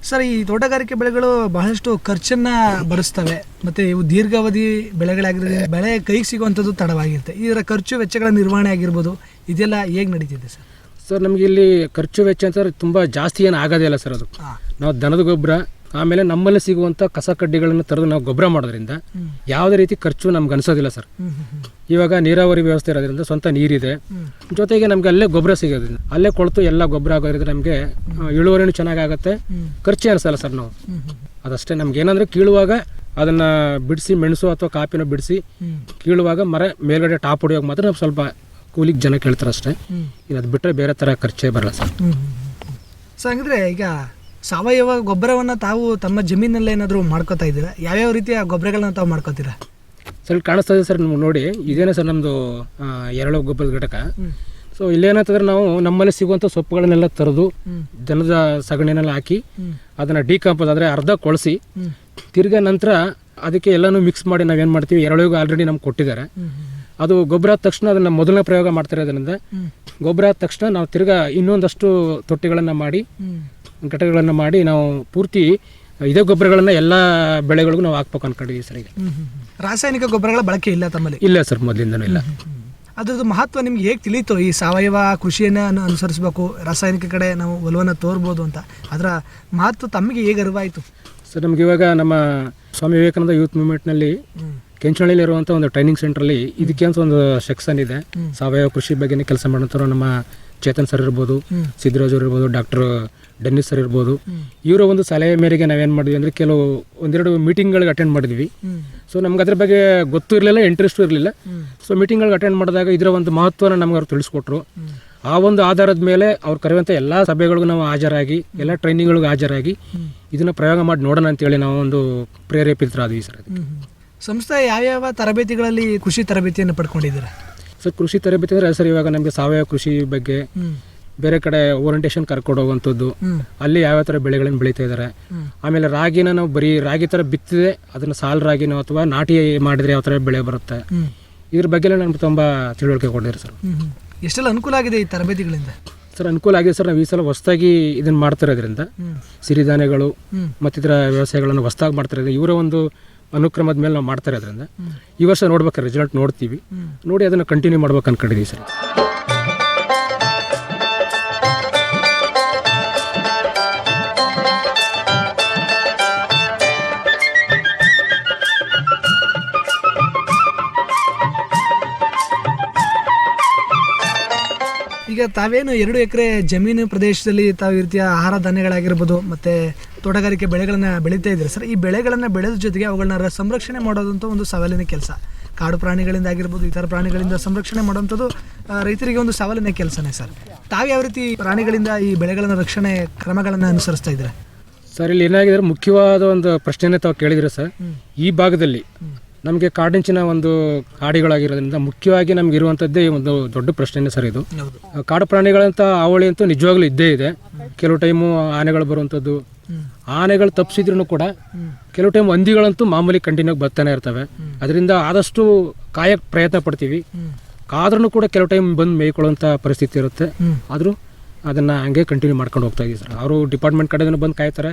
ಸರ್. ಈ ತೋಟಗಾರಿಕೆ ಬೆಳೆಗಳು ಬಹಳಷ್ಟು ಖರ್ಚನ್ನು ಭರಿಸ್ತವೆ ಮತ್ತು ಇವು ದೀರ್ಘಾವಧಿ ಬೆಳೆಗಳಾಗಿರೋದ್ರಿಂದ ಬೆಳೆ ಕೈಗೆ ಸಿಗುವಂಥದ್ದು ತಡವಾಗಿರುತ್ತೆ. ಇದರ ಖರ್ಚು ವೆಚ್ಚಗಳ ನಿರ್ವಹಣೆ ಆಗಿರ್ಬೋದು, ಇದೆಲ್ಲ ಹೇಗೆ ನಡೀತಿದೆ ಸರ್? ಸರ್, ನಮಗೆ ಇಲ್ಲಿ ಖರ್ಚು ವೆಚ್ಚ ಅಂತ ತುಂಬ ಜಾಸ್ತಿ ಏನು ಆಗೋದೇ ಇಲ್ಲ ಸರ್. ಅದು ನಾವು ದನದ ಗೊಬ್ಬರ, ಆಮೇಲೆ ನಮ್ಮಲ್ಲಿ ಸಿಗುವಂಥ ಕಸ ಕಡ್ಡಿಗಳನ್ನು ತರೋದು ನಾವು ಗೊಬ್ಬರ ಮಾಡೋದ್ರಿಂದ ಯಾವುದೇ ರೀತಿ ಖರ್ಚು ನಮ್ಗೆ ಅನಿಸೋದಿಲ್ಲ ಸರ್. ಇವಾಗ ನೀರಾವರಿ ವ್ಯವಸ್ಥೆ ಇರೋದ್ರಿಂದ ಸ್ವಂತ ನೀರಿದೆ, ಜೊತೆಗೆ ನಮ್ಗೆ ಅಲ್ಲೇ ಗೊಬ್ಬರ ಸಿಗೋದ್ರಿಂದ ಅಲ್ಲೇ ಕೊಳ್ತು ಎಲ್ಲ ಗೊಬ್ಬರ ಆಗೋದ್ರಿಂದ ನಮಗೆ ಇಳುವರಿನೂ ಚೆನ್ನಾಗಾಗುತ್ತೆ, ಖರ್ಚೇ ಅನಿಸಲ್ಲ ಸರ್. ನಾವು ಅದಷ್ಟೇ, ನಮ್ಗೆ ಏನಂದರೆ ಕೀಳುವಾಗ ಅದನ್ನು ಬಿಡಿಸಿ, ಮೆಣಸು ಅಥವಾ ಕಾಪಿನ ಬಿಡಿಸಿ ಕೀಳುವಾಗ ಮರ ಮೇಲ್ಗಡೆ ಟಾಪ್ ಹೊಡಿಯೋವಾಗ ಮಾತ್ರ ನಾವು ಸ್ವಲ್ಪ ಕೂಲಿಗೆ ಜನ ಕೇಳ್ತಾರೆ ಅಷ್ಟೇ. ಇನ್ನು ಅದು ಬಿಟ್ಟರೆ ಬೇರೆ ಥರ ಖರ್ಚೇ ಬರಲ್ಲ ಸರ್. ಸರ್, ಹಂಗಿದ್ರೆ ಈಗ ಸಾವಯವ ಗೊಬ್ಬರವನ್ನು ತಾವು ತಮ್ಮ ಜಮೀನಲ್ಲಿ ಏನಾದರೂ ಮಾಡ್ಕೋತಾ ಇದ್ದೀರಾ? ಯಾವ್ಯಾವ ರೀತಿಯ ಗೊಬ್ಬರಗಳನ್ನ ತಾವು ಮಾಡ್ಕೋತೀರಾ ಸರ್? ಕಾಣಿಸ್ತಾ ಇದೆ ಸರ್ ನಿಮ್ಗೆ ನೋಡಿ, ಇದೇನೇ ಸರ್ ನಮ್ಮದು ಎರೆಳು ಗೊಬ್ಬರದ ಘಟಕ. ಸೊ ಇಲ್ಲೇನಂತಂದ್ರೆ ನಾವು ನಮ್ಮಲ್ಲಿ ಸಿಗುವಂಥ ಸೊಪ್ಪುಗಳನ್ನೆಲ್ಲ ತರೋದು, ದನದ ಸಗಣಿನೆಲ್ಲ ಹಾಕಿ ಅದನ್ನು ಡಿಕಂಪೋಸ್ ಅಂದರೆ ಅರ್ಧ ಕೊಳಿಸಿ ತಿರ್ಗಾ ನಂತರ ಅದಕ್ಕೆ ಎಲ್ಲನೂ ಮಿಕ್ಸ್ ಮಾಡಿ ನಾವೇನು ಮಾಡ್ತೀವಿ, ಎರೆಳಿಗೂ ಆಲ್ರೆಡಿ ನಮ್ಗೆ ಕೊಟ್ಟಿದ್ದಾರೆ. ಅದು ಗೊಬ್ಬರ ಆದ ತಕ್ಷಣ ಅದನ್ನು ಮೊದಲನೇ ಪ್ರಯೋಗ ಮಾಡ್ತಿರೋದ್ರಿಂದ ಗೊಬ್ಬರ ಆದ ತಕ್ಷಣ ನಾವು ತಿರ್ಗಾ ಇನ್ನೊಂದಷ್ಟು ತೊಟ್ಟಿಗಳನ್ನು ಮಾಡಿ, ಘಟಕಗಳನ್ನು ಮಾಡಿ ನಾವು ಪೂರ್ತಿ ಇದೇ ಗೊಬ್ಬರಗಳನ್ನು ಎಲ್ಲ ಬೆಳೆಗಳಿಗೂ ನಾವು ಹಾಕ್ಬೇಕು ಅನ್ಕೊಂಡಿದ್ದೀವಿ ಸರ್. ಈಗ ರಾಸಾಯನಿಕ ಗೊಬ್ಬರಗಳ ಬಳಕೆ ಇಲ್ಲ ತಮ್ಮಲ್ಲಿ? ಇಲ್ಲ ಸರ್, ಮೊದಲಿಂದನೂ ಇಲ್ಲ. ಅದ್ರದ್ದು ಮಹತ್ವ ನಿಮ್ಗೆ ಹೇಗೆ ತಿಳಿಯಿತು? ಈ ಸಾವಯವ ಕೃಷಿಯನ್ನು ಅನುಸರಿಸಬೇಕು, ರಾಸಾಯನಿಕ ಕಡೆ ನಾವು ಒಲವನ್ನು ತೋರ್ಬೋದು ಅಂತ, ಅದರ ಮಹತ್ವ ತಮಗೆ ಹೇಗೆ ಅರಿವಾಯಿತು? ಸರ್ ನಮ್ಗೆ ಇವಾಗ ನಮ್ಮ ಸ್ವಾಮಿ ವಿವೇಕಾನಂದ ಯೂತ್ ಮೂವ್ಮೆಂಟ್ನಲ್ಲಿ ಕೆಂಚನಹಳ್ಳಿಯಲ್ಲಿ ಇರುವಂಥ ಒಂದು ಟ್ರೈನಿಂಗ್ ಸೆಂಟ್ರಲ್ಲಿ ಇದಕ್ಕೆ ಅಂತ ಒಂದು ಸೆಕ್ಷನ್ ಇದೆ. ಸಾವಯವ ಕೃಷಿ ಬಗ್ಗೆ ಕೆಲಸ ಮಾಡೋಂಥವ್ರು ನಮ್ಮ ಚೇತನ್ ಸರ್ ಇರ್ಬೋದು, ಸಿದ್ದರಾಜ್ ಅವ್ರು ಇರ್ಬೋದು, ಡಾಕ್ಟರ್ ಡೆನ್ನಿಸ್ ಸರ್ ಇರ್ಬೋದು. ಇವರ ಒಂದು ಸಲಹೆ ಮೇರೆಗೆ ನಾವೇನು ಮಾಡಿದ್ವಿ ಅಂದರೆ ಕೆಲವು ಒಂದೆರಡು ಮೀಟಿಂಗ್ಗಳಿಗೆ ಅಟೆಂಡ್ ಮಾಡಿದ್ವಿ. ಸೊ ನಮ್ಗೆ ಅದ್ರ ಬಗ್ಗೆ ಗೊತ್ತೂ ಇರಲಿಲ್ಲ, ಇಂಟ್ರೆಸ್ಟು ಇರಲಿಲ್ಲ. ಸೊ ಮೀಟಿಂಗ್ಗಳಿಗೆ ಅಟೆಂಡ್ ಮಾಡಿದಾಗ ಇದರ ಒಂದು ಮಹತ್ವನ ನಮ್ಗೆ ಅವ್ರು ತಿಳಿಸ್ಕೊಟ್ರು. ಆ ಒಂದು ಆಧಾರದ ಮೇಲೆ ಅವ್ರು ಕರೆಯುವಂಥ ಎಲ್ಲ ಸಭೆಗಳಿಗೂ ನಾವು ಹಾಜರಾಗಿ, ಎಲ್ಲ ಟ್ರೈನಿಂಗ್ಗಳಿಗೂ ಹಾಜರಾಗಿ ಇದನ್ನು ಪ್ರಯೋಗ ಮಾಡಿ ನೋಡೋಣ ಅಂತೇಳಿ ನಾವು ಒಂದು ಪ್ರೇರೇಪಿತರಾದ್ವಿ ಸರ್. ಸಂಸ್ಥೆ ಯಾವ್ಯಾವ ತರಬೇತಿಗಳಲ್ಲಿ ಕೃಷಿ ತರಬೇತಿಯನ್ನು ಪಡ್ಕೊಂಡಿದ್ದೀರಾ? ಸರ್ ಕೃಷಿ ತರಬೇತಿ ಅಂದರೆ ಸರ್ ಇವಾಗ ನಮಗೆ ಸಾವಯವ ಕೃಷಿ ಬಗ್ಗೆ ಬೇರೆ ಕಡೆ ಓರಿಯಂಟೇಷನ್ ಕರ್ಕೊಂಡು ಹೋಗುವಂಥದ್ದು, ಅಲ್ಲಿ ಯಾವ್ಯಾವ ಥರ ಬೆಳೆಗಳನ್ನು ಬೆಳೀತಾ ಇದ್ದಾರೆ. ಆಮೇಲೆ ರಾಗಿನ ನಾವು ಬರೀ ರಾಗಿ ಥರ ಬಿತ್ತಿದೆ ಅದನ್ನು ಸಾಲು ರಾಗಿನೋ ಅಥವಾ ನಾಟಿ ಮಾಡಿದರೆ ಯಾವ ಥರ ಬೆಳೆ ಬರುತ್ತೆ, ಇದ್ರ ಬಗ್ಗೆ ನಮ್ಗೆ ತುಂಬ ತಿಳುವಳಿಕೆ ಕೊಟ್ಟಿದ್ದಾರೆ ಸರ್. ಎಷ್ಟೆಲ್ಲ ಅನುಕೂಲ ಆಗಿದೆ ಈ ತರಬೇತಿಗಳಿಂದ? ಸರ್ ಅನುಕೂಲ ಆಗಿದೆ ಸರ್. ನಾವು ಈ ಸಲ ಹೊಸದಾಗಿ ಇದನ್ನು ಮಾಡ್ತಿರೋದ್ರಿಂದ ಸಿರಿಧಾನ್ಯಗಳು ಮತ್ತಿತರ ವ್ಯವಸಾಯಗಳನ್ನು ಹೊಸದಾಗಿ ಮಾಡ್ತಿರೋದ್ರಿಂದ ಇವರ ಒಂದು ಅನುಕ್ರಮದ ಮೇಲೆ ನಾವು ಮಾಡ್ತಾ ಇರೋದ್ರಿಂದ ಈ ವರ್ಷ ನೋಡ್ಬೇಕಾದ್ರೆ ರಿಸಲ್ಟ್ ನೋಡ್ತೀವಿ, ನೋಡಿ ಅದನ್ನು ಕಂಟಿನ್ಯೂ ಮಾಡ್ಬೇಕು ಅನ್ಕೊಂಡಿದ್ದೀವಿ ಸರ್. ಈಗ ತಾವೇನು 2 ಎಕರೆ ಜಮೀನು ಪ್ರದೇಶದಲ್ಲಿ ತಾವು ಈ ರೀತಿಯ ಆಹಾರ ಧಾನ್ಯಗಳಾಗಿರ್ಬೋದು ಮತ್ತು ತೋಟಗಾರಿಕೆ ಬೆಳೆಗಳನ್ನು ಬೆಳೀತಾ ಇದ್ದೀರಿ ಸರ್. ಈ ಬೆಳೆಗಳನ್ನು ಬೆಳೆದ ಜೊತೆಗೆ ಅವುಗಳನ್ನ ಸಂರಕ್ಷಣೆ ಮಾಡೋದಂಥ ಒಂದು ಸವಾಲಿನ ಕೆಲಸ. ಕಾಡು ಪ್ರಾಣಿಗಳಿಂದ ಆಗಿರ್ಬೋದು, ಇತರ ಪ್ರಾಣಿಗಳಿಂದ ಸಂರಕ್ಷಣೆ ಮಾಡೋವಂಥದ್ದು ರೈತರಿಗೆ ಒಂದು ಸವಾಲಿನ ಕೆಲಸನೇ ಸರ್. ತಾವು ಯಾವ ರೀತಿ ಪ್ರಾಣಿಗಳಿಂದ ಈ ಬೆಳೆಗಳನ್ನು ರಕ್ಷಣೆ ಕ್ರಮಗಳನ್ನು ಅನುಸರಿಸ್ತಾ ಇದ್ದೀರಾ? ಸರ್ ಇಲ್ಲಿ ಏನಾಗಿದೆ, ಮುಖ್ಯವಾದ ಒಂದು ಪ್ರಶ್ನೆನೇ ತಾವು ಕೇಳಿದ್ರೆ ಸರ್, ಈ ಭಾಗದಲ್ಲಿ ನಮಗೆ ಕಾಡಿಂಚಿನ ಒಂದು ಹಾಡಿಗಳಾಗಿರೋದ್ರಿಂದ ಮುಖ್ಯವಾಗಿ ನಮ್ಗೆ ಇರುವಂಥದ್ದೇ ಒಂದು ದೊಡ್ಡ ಪ್ರಶ್ನೆನೇ ಸರ್ ಇದು. ಕಾಡು ಪ್ರಾಣಿಗಳಂತ ಹಾವಳಿ ಅಂತೂ ನಿಜವಾಗ್ಲೂ ಇದ್ದೇ ಇದೆ. ಕೆಲವು ಟೈಮು ಆನೆಗಳು ಬರುವಂಥದ್ದು, ಆನೆಗಳು ತಪ್ಪಿಸಿದ್ರು ಕೂಡ ಕೆಲವು ಟೈಮ್ ಹಂದಿಗಳಂತೂ ಮಾಮೂಲಿ ಕಂಟಿನ್ಯೂ ಬರ್ತಾನೆ ಇರ್ತವೆ. ಅದರಿಂದ ಆದಷ್ಟು ಕಾಯಕ್ಕೆ ಪ್ರಯತ್ನ ಪಡ್ತೀವಿ. ಆದ್ರೂ ಕೂಡ ಕೆಲವು ಟೈಮ್ ಬಂದು ಮೇಯ್ಕೊಳ್ಳುವಂಥ ಪರಿಸ್ಥಿತಿ ಇರುತ್ತೆ. ಆದರೂ ಅದನ್ನು ಹಂಗೆ ಕಂಟಿನ್ಯೂ ಮಾಡ್ಕೊಂಡು ಹೋಗ್ತಾ ಇದ್ದೀವಿ ಸರ್. ಅವರು ಡಿಪಾರ್ಟ್ಮೆಂಟ್ ಕಡೆಯಿಂದ ಬಂದು ಕಾಯ್ತಾರೆ.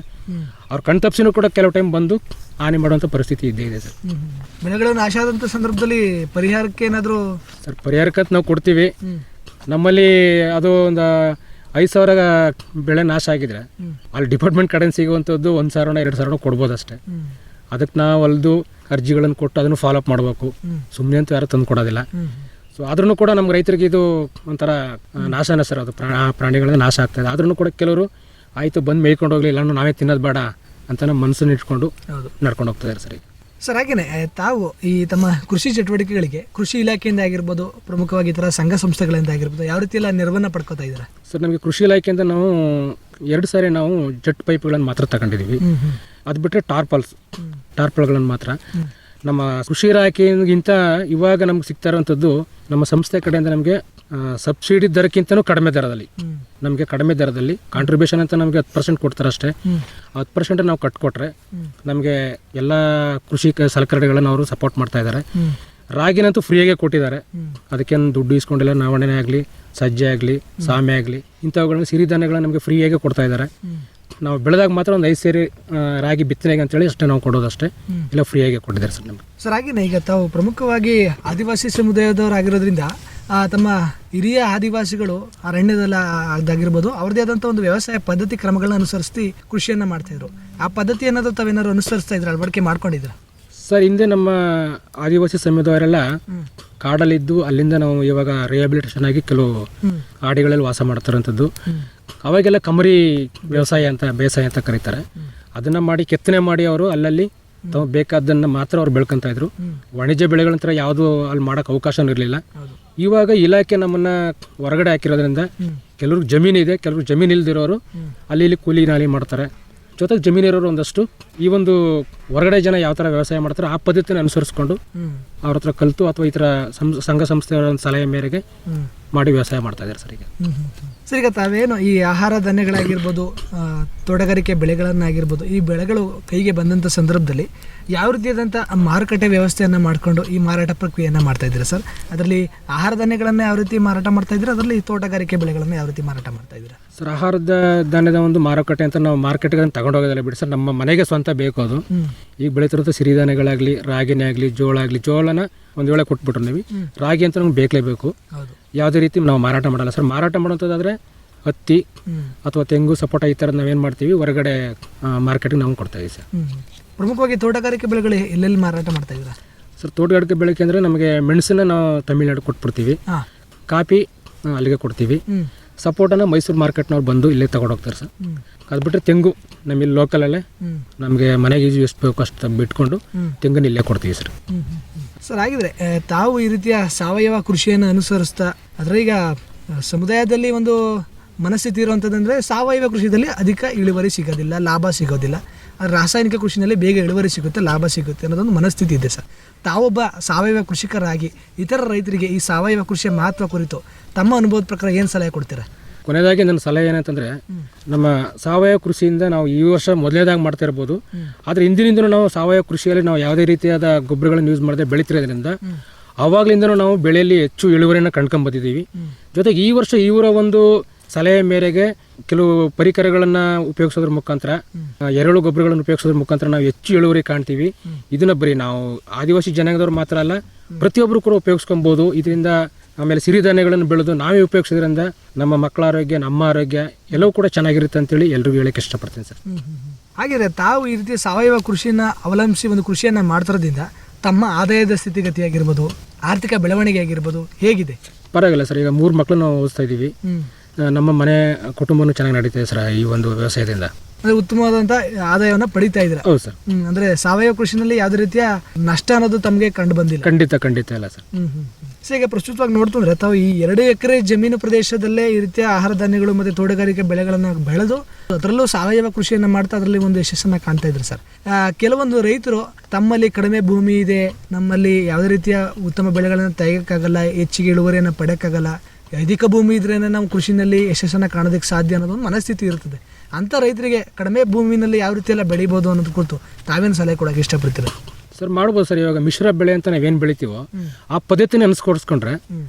ಅವ್ರು ಕಣ್ ತಪ್ಪಿಸಿನೂ ಕೂಡ ಕೆಲವು ಟೈಮ್ ಬಂದು ಹಾನಿ ಮಾಡುವಂಥ ಪರಿಸ್ಥಿತಿ ಇದ್ದೇ ಇದೆ ಸರ್. ಬೆಳೆಗಳು ನಾಶ ಆದಂಥ ಸಂದರ್ಭದಲ್ಲಿ ಪರಿಹಾರಕ್ಕೆ ಏನಾದರೂ? ಸರ್ ಪರಿಹಾರಕ್ಕೆ ನಾವು ಕೊಡ್ತೀವಿ. ನಮ್ಮಲ್ಲಿ ಅದು ಒಂದು 5,000 ಬೆಳೆ ನಾಶ ಆಗಿದ್ರೆ ಅಲ್ಲಿ ಡಿಪಾರ್ಟ್ಮೆಂಟ್ ಕಡೆಯಿಂದ ಸಿಗುವಂಥದ್ದು 1,000 2,000 ಕೊಡ್ಬೋದು ಅಷ್ಟೇ. ಅದಕ್ಕೆ ನಾವು ಹೊಲ್ದು ಅರ್ಜಿಗಳನ್ನು ಕೊಟ್ಟು ಅದನ್ನು ಫಾಲೋಅಪ್ ಮಾಡಬೇಕು. ಸುಮ್ಮನೆ ಅಂತೂ ಯಾರು ತಂದು ಕೊಡೋದಿಲ್ಲ. ಸೊ ಆದ್ರೂ ಕೂಡ ನಮ್ಮ ರೈತರಿಗೆ ಇದು ಒಂಥರ ನಾಶನೇ ಸರ್. ಅದು ಪ್ರಾಣಿಗಳಿಂದ ನಾಶ ಆಗ್ತಾಯಿದೆ. ಆದ್ರೂ ಕೂಡ ಕೆಲವರು ಆಯಿತು ಬಂದು ಮೇಯ್ಕೊಂಡು ಹೋಗಲಿ, ಇಲ್ಲ ನಾವೇ ತಿನ್ನೋದು ಬೇಡ ಅಂತ ನಮ್ಮ ಮನಸ್ಸನ್ನು ಇಟ್ಕೊಂಡು ನಡ್ಕೊಂಡು ಹೋಗ್ತಿದ್ದಾರೆ ಸರ್. ಸರ್ ಹಾಗೇನೆ ತಾವು ಈ ತಮ್ಮ ಕೃಷಿ ಚಟುವಟಿಕೆಗಳಿಗೆ ಕೃಷಿ ಇಲಾಖೆಯಿಂದ ಆಗಿರ್ಬೋದು, ಪ್ರಮುಖವಾಗಿ ಈ ಥರ ಸಂಘ ಸಂಸ್ಥೆಗಳಿಂದ ಆಗಿರ್ಬೋದು, ಯಾವ ರೀತಿ ಎಲ್ಲ ನೆರವನ್ನು ಪಡ್ಕೋತಾ ಇದ್ದೀರಾ ಸರ್? ನಮಗೆ ಕೃಷಿ ಇಲಾಖೆಯಿಂದ ನಾವು 2 ಸಾರಿ ನಾವು ಜೆಟ್ ಪೈಪ್ಗಳನ್ನು ಮಾತ್ರ ತಗೊಂಡಿದ್ದೀವಿ. ಅದು ಬಿಟ್ಟರೆ ಟಾರ್ಪಲ್ಗಳನ್ನು ಮಾತ್ರ. ನಮ್ಮ ಕೃಷಿ ಇಲಾಖೆಗಿಂತ ಇವಾಗ ನಮ್ಗೆ ಸಿಗ್ತಾ ಇರುವಂಥದ್ದು ನಮ್ಮ ಸಂಸ್ಥೆ ಕಡೆಯಿಂದ ನಮಗೆ ಸಬ್ಸಿಡಿ ದರಕ್ಕಿಂತನೂ ಕಡಿಮೆ ದರದಲ್ಲಿ, ನಮಗೆ ಕಡಿಮೆ ದರದಲ್ಲಿ ಕಾಂಟ್ರಿಬ್ಯೂಷನ್ ಅಂತ ನಮಗೆ 10% ಕೊಡ್ತಾರೆ ಅಷ್ಟೇ. 10% ನಾವು ಕಟ್ಕೊಟ್ರೆ ನಮಗೆ ಎಲ್ಲ ಕೃಷಿ ಸಲಕರಣೆಗಳನ್ನು ಅವರು ಸಪೋರ್ಟ್ ಮಾಡ್ತಾ ಇದ್ದಾರೆ. ರಾಗಿನಂತೂ ಫ್ರೀಯಾಗೆ ಕೊಟ್ಟಿದ್ದಾರೆ. ಅದಕ್ಕೇನು ದುಡ್ಡು ಇಸ್ಕೊಂಡಿಲ್ಲ. ನವಣೆ ಆಗಲಿ, ಸಜ್ಜೆ ಆಗಲಿ, ಸಾಮೆ ಆಗಲಿ, ಇಂಥವುಗಳನ್ನ ಸಿರಿಧಾನ್ಯಗಳನ್ನ ನಮಗೆ ಫ್ರೀಯಾಗೆ ಕೊಡ್ತಾ ಇದ್ದಾರೆ. ನಾವು ಬೆಳೆದಾಗ ಮಾತ್ರ ಒಂದು 5 ಸೇರಿ ರಾಗಿ ಬಿತ್ತನೆಗೆ ಅಂತೇಳಿ ಅಷ್ಟೇ ನಾವು ಕೊಡೋದಷ್ಟೇ, ಇಲ್ಲ ಫ್ರೀಯಾಗಿ ಕೊಟ್ಟಿದ್ದಾರೆ ಸರ್ ನಮಗೆ. ಸರ್ ಹಾಗೇನೆ ಈಗ ತಾವು ಪ್ರಮುಖವಾಗಿ ಆದಿವಾಸಿ ಸಮುದಾಯದವರಾಗಿರೋದ್ರಿಂದ ತಮ್ಮ ಹಿರಿಯ ಆದಿವಾಸಿಗಳು ಅರಣ್ಯದಲ್ಲಿ ಆಗಿರ್ಬೋದು ಅವ್ರದ್ದೇ ಆದಂಥ ಒಂದು ವ್ಯವಸಾಯ ಪದ್ಧತಿ ಕ್ರಮಗಳನ್ನ ಅನುಸರಿಸಿ ಕೃಷಿಯನ್ನು ಮಾಡ್ತಾಯಿದ್ರು. ಆ ಪದ್ಧತಿ ಏನಾದರೂ ತಾವೇನಾದ್ರು ಅನುಸರಿಸ್ತಾ ಇದ್ರೆ, ಅಳವಡಿಕೆ ಮಾಡ್ಕೊಂಡಿದ್ರ ಸರ್? ಹಿಂದೆ ನಮ್ಮ ಆದಿವಾಸಿ ಸಮುದಾಯರೆಲ್ಲ ಕಾಡಲ್ಲಿದ್ದು ಅಲ್ಲಿಂದ ನಾವು ಇವಾಗ ರಿಹ್ಯಾಬಿಲಿಟೇಷನ್ ಆಗಿ ಕೆಲವು ಹಾಡಿಗಳಲ್ಲಿ ವಾಸ ಮಾಡ್ತಾರಂಥದ್ದು. ಅವಾಗೆಲ್ಲ ಕಮರಿ ಬೇಸಾಯ ಅಂತ ಕರೀತಾರೆ. ಅದನ್ನು ಮಾಡಿ ಕೆತ್ತನೆ ಮಾಡಿ ಅವರು ಅಲ್ಲಲ್ಲಿ ತಾವು ಬೇಕಾದ್ದನ್ನು ಮಾತ್ರ ಅವ್ರು ಬೆಳ್ಕೊತಾ ಇದ್ರು. ವಾಣಿಜ್ಯ ಬೆಳೆಗಳಂತರ ಯಾವುದು ಅಲ್ಲಿ ಮಾಡೋಕ್ಕೆ ಅವಕಾಶ ಇರಲಿಲ್ಲ. ಇವಾಗ ಇಲಾಖೆ ನಮ್ಮನ್ನು ಹೊರಗಡೆ ಹಾಕಿರೋದ್ರಿಂದ ಕೆಲವ್ರಿಗೆ ಜಮೀನಿದೆ, ಕೆಲವ್ರಿಗೆ ಜಮೀನು ಇಲ್ದಿರೋರು ಅಲ್ಲಿ ಇಲ್ಲಿ ಕೂಲಿ ನಾಲಿ ಮಾಡ್ತಾರೆ. ಜೊತೆಗೆ ಜಮೀನಿರೋರು ಒಂದಷ್ಟು ಈ ಒಂದು ಹೊರಗಡೆ ಜನ ಯಾವ ಥರ ವ್ಯವಸಾಯ ಮಾಡ್ತಾರೆ ಆ ಪದ್ಧತಿನ ಅನುಸರಿಸ್ಕೊಂಡು ಅವ್ರ ಹತ್ರ ಕಲಿತು ಅಥವಾ ಈ ಥರ ಸಂಘ ಸಂಸ್ಥೆಗಳ ಒಂದು ಸಲಹೆ ಮೇರೆಗೆ ಮಾಡಿ ವ್ಯವಸಾಯ ಮಾಡ್ತಾ ಇದ್ದಾರೆ ಸರ್. ಈಗ ಸರ್ ಈಗ ತಾವೇನು ಈ ಆಹಾರ ಧಾನ್ಯಗಳಾಗಿರ್ಬೋದು, ತೋಟಗಾರಿಕೆ ಬೆಳೆಗಳನ್ನಾಗಿರ್ಬೋದು, ಈ ಬೆಳೆಗಳು ಕೈಗೆ ಬಂದಂಥ ಸಂದರ್ಭದಲ್ಲಿ ಯಾವ ರೀತಿಯಾದಂಥ ಮಾರುಕಟ್ಟೆ ವ್ಯವಸ್ಥೆಯನ್ನು ಮಾಡಿಕೊಂಡು ಈ ಮಾರಾಟ ಪ್ರಕ್ರಿಯೆಯನ್ನು ಮಾಡ್ತಾ ಇದ್ದೀರಾ ಸರ್? ಅದರಲ್ಲಿ ಆಹಾರ ಧಾನ್ಯಗಳನ್ನು ಯಾವ ರೀತಿ ಮಾರಾಟ ಮಾಡ್ತಾ ಇದ್ದೀರಾ, ಅದರಲ್ಲಿ ತೋಟಗಾರಿಕೆ ಬೆಳೆಗಳನ್ನು ಯಾವ ರೀತಿ ಮಾರಾಟ ಮಾಡ್ತಾ ಇದ್ದೀರಾ ಸರ್? ಆಹಾರದ ಧಾನ್ಯದ ಒಂದು ಮಾರುಕಟ್ಟೆ ಅಂತ ನಾವು ಮಾರ್ಕೆಟ್ಗೆ ತಗೊಂಡೋಗೋದಿಲ್ಲ ಬಿಡಿ ಸರ್. ನಮ್ಮ ಮನೆಗೆ ಸ್ವಂತ ಬೇಕು. ಅದು ಈಗ ಬೆಳೀತಿರೋದು ಸಿರಿಧಾನ್ಯಗಳಾಗಲಿ, ರಾಗಿನೇ ಆಗಲಿ, ಜೋಳ ಆಗಲಿ, ಜೋಳನ ಒಂದು ವೇಳೆ ಕೊಟ್ಬಿಟ್ರು ನೀವು ರಾಗಿ ಅಂತ ನಮ್ಗೆ ಬೇಕಲೇಬೇಕು. ಹೌದು. ಯಾವುದೇ ರೀತಿ ನಾವು ಮಾರಾಟ ಮಾಡಲ್ಲ ಸರ್. ಮಾರಾಟ ಮಾಡೋಂಥದ್ದಾದರೆ ಹತ್ತಿ ಅಥವಾ ತೆಂಗು, ಸಪೋಟ ಈ ಥರದ್ದು ನಾವೇನು ಮಾಡ್ತೀವಿ ಹೊರಗಡೆ ಮಾರ್ಕೆಟಿಗೆ ನಾವು ಕೊಡ್ತಾ ಇದೀವಿ ಸರ್. ಪ್ರಮುಖವಾಗಿ ತೋಟಗಾರಿಕೆ ಬೆಳೆಗಳು ಎಲ್ಲೆಲ್ಲಿ ಮಾರಾಟ ಮಾಡ್ತಾ ಇದ್ದೀರಾ ಸರ್? ತೋಟಗಾರಿಕೆ ಬೆಳೆಗೆ ಅಂದರೆ ನಮಗೆ ಮೆಣಸನ್ನ ನಾವು ತಮಿಳ್ನಾಡು ಕೊಟ್ಬಿಡ್ತೀವಿ, ಕಾಫಿ ಅಲ್ಲಿಗೆ ಕೊಡ್ತೀವಿ, ಸಪೋಟನ ಮೈಸೂರು ಮಾರ್ಕೆಟ್ನವ್ರು ಬಂದು ಇಲ್ಲೇ ತಗೊಂಡೋಗ್ತಾರೆ ಸರ್. ಅದು ಬಿಟ್ಟರೆ ತೆಂಗು ನಮ್ಮಲ್ಲಿ ಲೋಕಲಲ್ಲೇ ನಮಗೆ ಮನೆಗೆ ಎಷ್ಟು ಬೇಕು ಅಷ್ಟು ಬಿಟ್ಕೊಂಡು ತೆಂಗನ್ನು ಇಲ್ಲೇ ಕೊಡ್ತೀವಿ ಸರ್. ಸರ್, ಹಾಗಿದ್ರೆ ತಾವು ಈ ರೀತಿಯ ಸಾವಯವ ಕೃಷಿಯನ್ನು ಅನುಸರಿಸ್ತಾ ಅದರ ಈಗ ಸಮುದಾಯದಲ್ಲಿ ಒಂದು ಮನಸ್ಥಿತಿ ಇರುವಂಥದ್ದಂದರೆ ಸಾವಯವ ಕೃಷಿಯಲ್ಲಿ ಅಧಿಕ ಇಳುವರಿ ಸಿಗೋದಿಲ್ಲ, ಲಾಭ ಸಿಗೋದಿಲ್ಲ. ರಾಸಾಯನಿಕ ಕೃಷಿನಲ್ಲಿ ಬೇಗ ಇಳುವರಿ ಸಿಗುತ್ತೆ, ಲಾಭ ಸಿಗುತ್ತೆ ಅನ್ನೋದೊಂದು ಮನಸ್ಥಿತಿ ಇದೆ ಸರ್. ತಾವೊಬ್ಬ ಸಾವಯವ ಕೃಷಿಕರಾಗಿ ಇತರ ರೈತರಿಗೆ ಈ ಸಾವಯವ ಕೃಷಿಯ ಮಹತ್ವ ಕುರಿತು ತಮ್ಮ ಅನುಭವದ ಪ್ರಕಾರ ಏನು ಸಲಹೆ ಕೊಡ್ತೀರಾ? ಕೊನೆಯದಾಗಿ ನನ್ನ ಸಲಹೆ ಏನಂತಂದರೆ, ನಮ್ಮ ಸಾವಯವ ಕೃಷಿಯಿಂದ ನಾವು ಈ ವರ್ಷ ಮೊದಲನೇದಾಗಿ ಮಾಡ್ತಾ ಇರ್ಬೋದು, ಆದರೆ ಹಿಂದಿನಿಂದಲೂ ನಾವು ಸಾವಯವ ಕೃಷಿಯಲ್ಲಿ ನಾವು ಯಾವುದೇ ರೀತಿಯಾದ ಗೊಬ್ಬರಗಳನ್ನು ಯೂಸ್ ಮಾಡದೆ ಬೆಳೀತಿರೋದ್ರಿಂದ ಆವಾಗಲಿಂದನೂ ನಾವು ಬೆಳೆಯಲ್ಲಿ ಹೆಚ್ಚು ಇಳುವರಿಯನ್ನು ಕಂಡ್ಕೊಂಡ್ಬಂದಿದ್ದೀವಿ. ಜೊತೆಗೆ ಈ ವರ್ಷ ಇವರ ಒಂದು ಸಲಹೆ ಮೇರೆಗೆ ಕೆಲವು ಪರಿಕರಗಳನ್ನು ಉಪಯೋಗಿಸೋದ್ರ ಮುಖಾಂತರ, ಎರೆಹುಳು ಗೊಬ್ಬರಗಳನ್ನು ಉಪಯೋಗಿಸೋದ್ರ ಮುಖಾಂತರ ನಾವು ಹೆಚ್ಚು ಇಳುವರಿ ಕಾಣ್ತೀವಿ. ಇದನ್ನ ಬರೀ ನಾವು ಆದಿವಾಸಿ ಜನಾಂಗದವ್ರು ಮಾತ್ರ ಅಲ್ಲ, ಪ್ರತಿಯೊಬ್ಬರು ಕೂಡ ಉಪಯೋಗಿಸ್ಕೊಬೋದು. ಇದರಿಂದ ಆಮೇಲೆ ಸಿರಿಧಾನ್ಯಗಳನ್ನು ಬೆಳೆದು ನಾವೇ ಉಪಯೋಗಿಸೋದ್ರಿಂದ ನಮ್ಮ ಮಕ್ಕಳ ಆರೋಗ್ಯ, ನಮ್ಮ ಆರೋಗ್ಯ ಎಲ್ಲವೂ ಕೂಡ ಚೆನ್ನಾಗಿರುತ್ತೆ ಅಂತೇಳಿ ಎಲ್ರಿಗೂ ಹೇಳಕ್ಕೆ ಇಷ್ಟಪಡ್ತೀನಿ ಸರ್. ಹಾಗೆ ತಾವು ಈ ರೀತಿ ಸಾವಯವ ಕೃಷಿಯನ್ನು ಅವಲಂಬಿಸಿ ಒಂದು ಕೃಷಿಯನ್ನು ಮಾಡ್ತಿರೋದ್ರಿಂದ ತಮ್ಮ ಆದಾಯದ ಸ್ಥಿತಿಗತಿ ಆಗಿರ್ಬೋದು, ಆರ್ಥಿಕ ಬೆಳವಣಿಗೆ ಆಗಿರ್ಬೋದು ಹೇಗಿದೆ? ಪರವಾಗಿಲ್ಲ ಸರ್. ಈಗ 3 ಮಕ್ಕಳು ನಾವು ಓದಿಸ್ತಾ ಇದ್ದೀವಿ. ನಮ್ಮ ಮನೆ ಕುಟುಂಬನೂ ಚೆನ್ನಾಗಿ ನಡೀತಿದೆ ಸರ್ ಈ ಒಂದು ವ್ಯವಸಾಯದಿಂದ. ಅಂದರೆ ಉತ್ತಮವಾದಂಥ ಆದಾಯವನ್ನು ಪಡಿತಾ ಇದ್ದೀರಾ? ಹೌದು ಸರ್. ಅಂದರೆ ಸಾವಯವ ಕೃಷಿನಲ್ಲಿ ಯಾವುದೇ ರೀತಿಯ ನಷ್ಟ ಅನ್ನೋದು ತಮಗೆ ಕಂಡು ಬಂದಿಲ್ಲ? ಖಂಡಿತ ಇಲ್ಲ ಸರ್. ಸೊ ಈಗ ಪ್ರಸ್ತುತವಾಗಿ ನೋಡ್ತಂದ್ರೆ ತಾವು ಈ 2 ಎಕರೆ ಜಮೀನು ಪ್ರದೇಶದಲ್ಲೇ ಈ ರೀತಿಯ ಆಹಾರ ಧಾನ್ಯಗಳು ಮತ್ತು ತೋಟಗಾರಿಕೆ ಬೆಳೆಗಳನ್ನು ಬೆಳೆದು ಅದರಲ್ಲೂ ಸಾವಯವ ಕೃಷಿಯನ್ನು ಮಾಡ್ತಾ ಅದರಲ್ಲಿ ಒಂದು ಯಶಸ್ಸನ್ನು ಕಾಣ್ತಾ ಇದ್ರು ಸರ್. ಕೆಲವೊಂದು ರೈತರು ತಮ್ಮಲ್ಲಿ ಕಡಿಮೆ ಭೂಮಿ ಇದೆ, ನಮ್ಮಲ್ಲಿ ಯಾವುದೇ ರೀತಿಯ ಉತ್ತಮ ಬೆಳೆಗಳನ್ನು ತೆಗೆಯೋಕ್ಕಾಗಲ್ಲ, ಹೆಚ್ಚಿಗೆ ಇಳುವರಿಯನ್ನು ಪಡೆಯೋಕ್ಕಾಗಲ್ಲ, ಅಧಿಕ ಭೂಮಿ ಇದ್ರೇ ನಾವು ಕೃಷಿನಲ್ಲಿ ಯಶಸ್ಸನ್ನು ಕಾಣೋದಕ್ಕೆ ಸಾಧ್ಯ ಅನ್ನೋದೊಂದು ಮನಸ್ಥಿತಿ ಇರ್ತದೆ. ಅಂಥ ರೈತರಿಗೆ ಕಡಿಮೆ ಭೂಮಿನಲ್ಲಿ ಯಾವ ರೀತಿ ಎಲ್ಲ ಬೆಳಿಬೋದು ಅನ್ನೋದು ಕುರಿತು ತಾವೇನು ಸಲಹೆ ಕೊಡೋಕೆ ಇಷ್ಟಪಡ್ತೀರಾ? ಸರ್, ಮಾಡ್ಬೋದು ಸರ್. ಇವಾಗ ಮಿಶ್ರ ಬೆಳೆ ಅಂತ ನಾವೇನು ಬೆಳಿತೀವೋ ಆ ಪದ್ಧತಿನ ಅನುಸ್ಕೊಡಿಸ್ಕೊಂಡ್ರೆ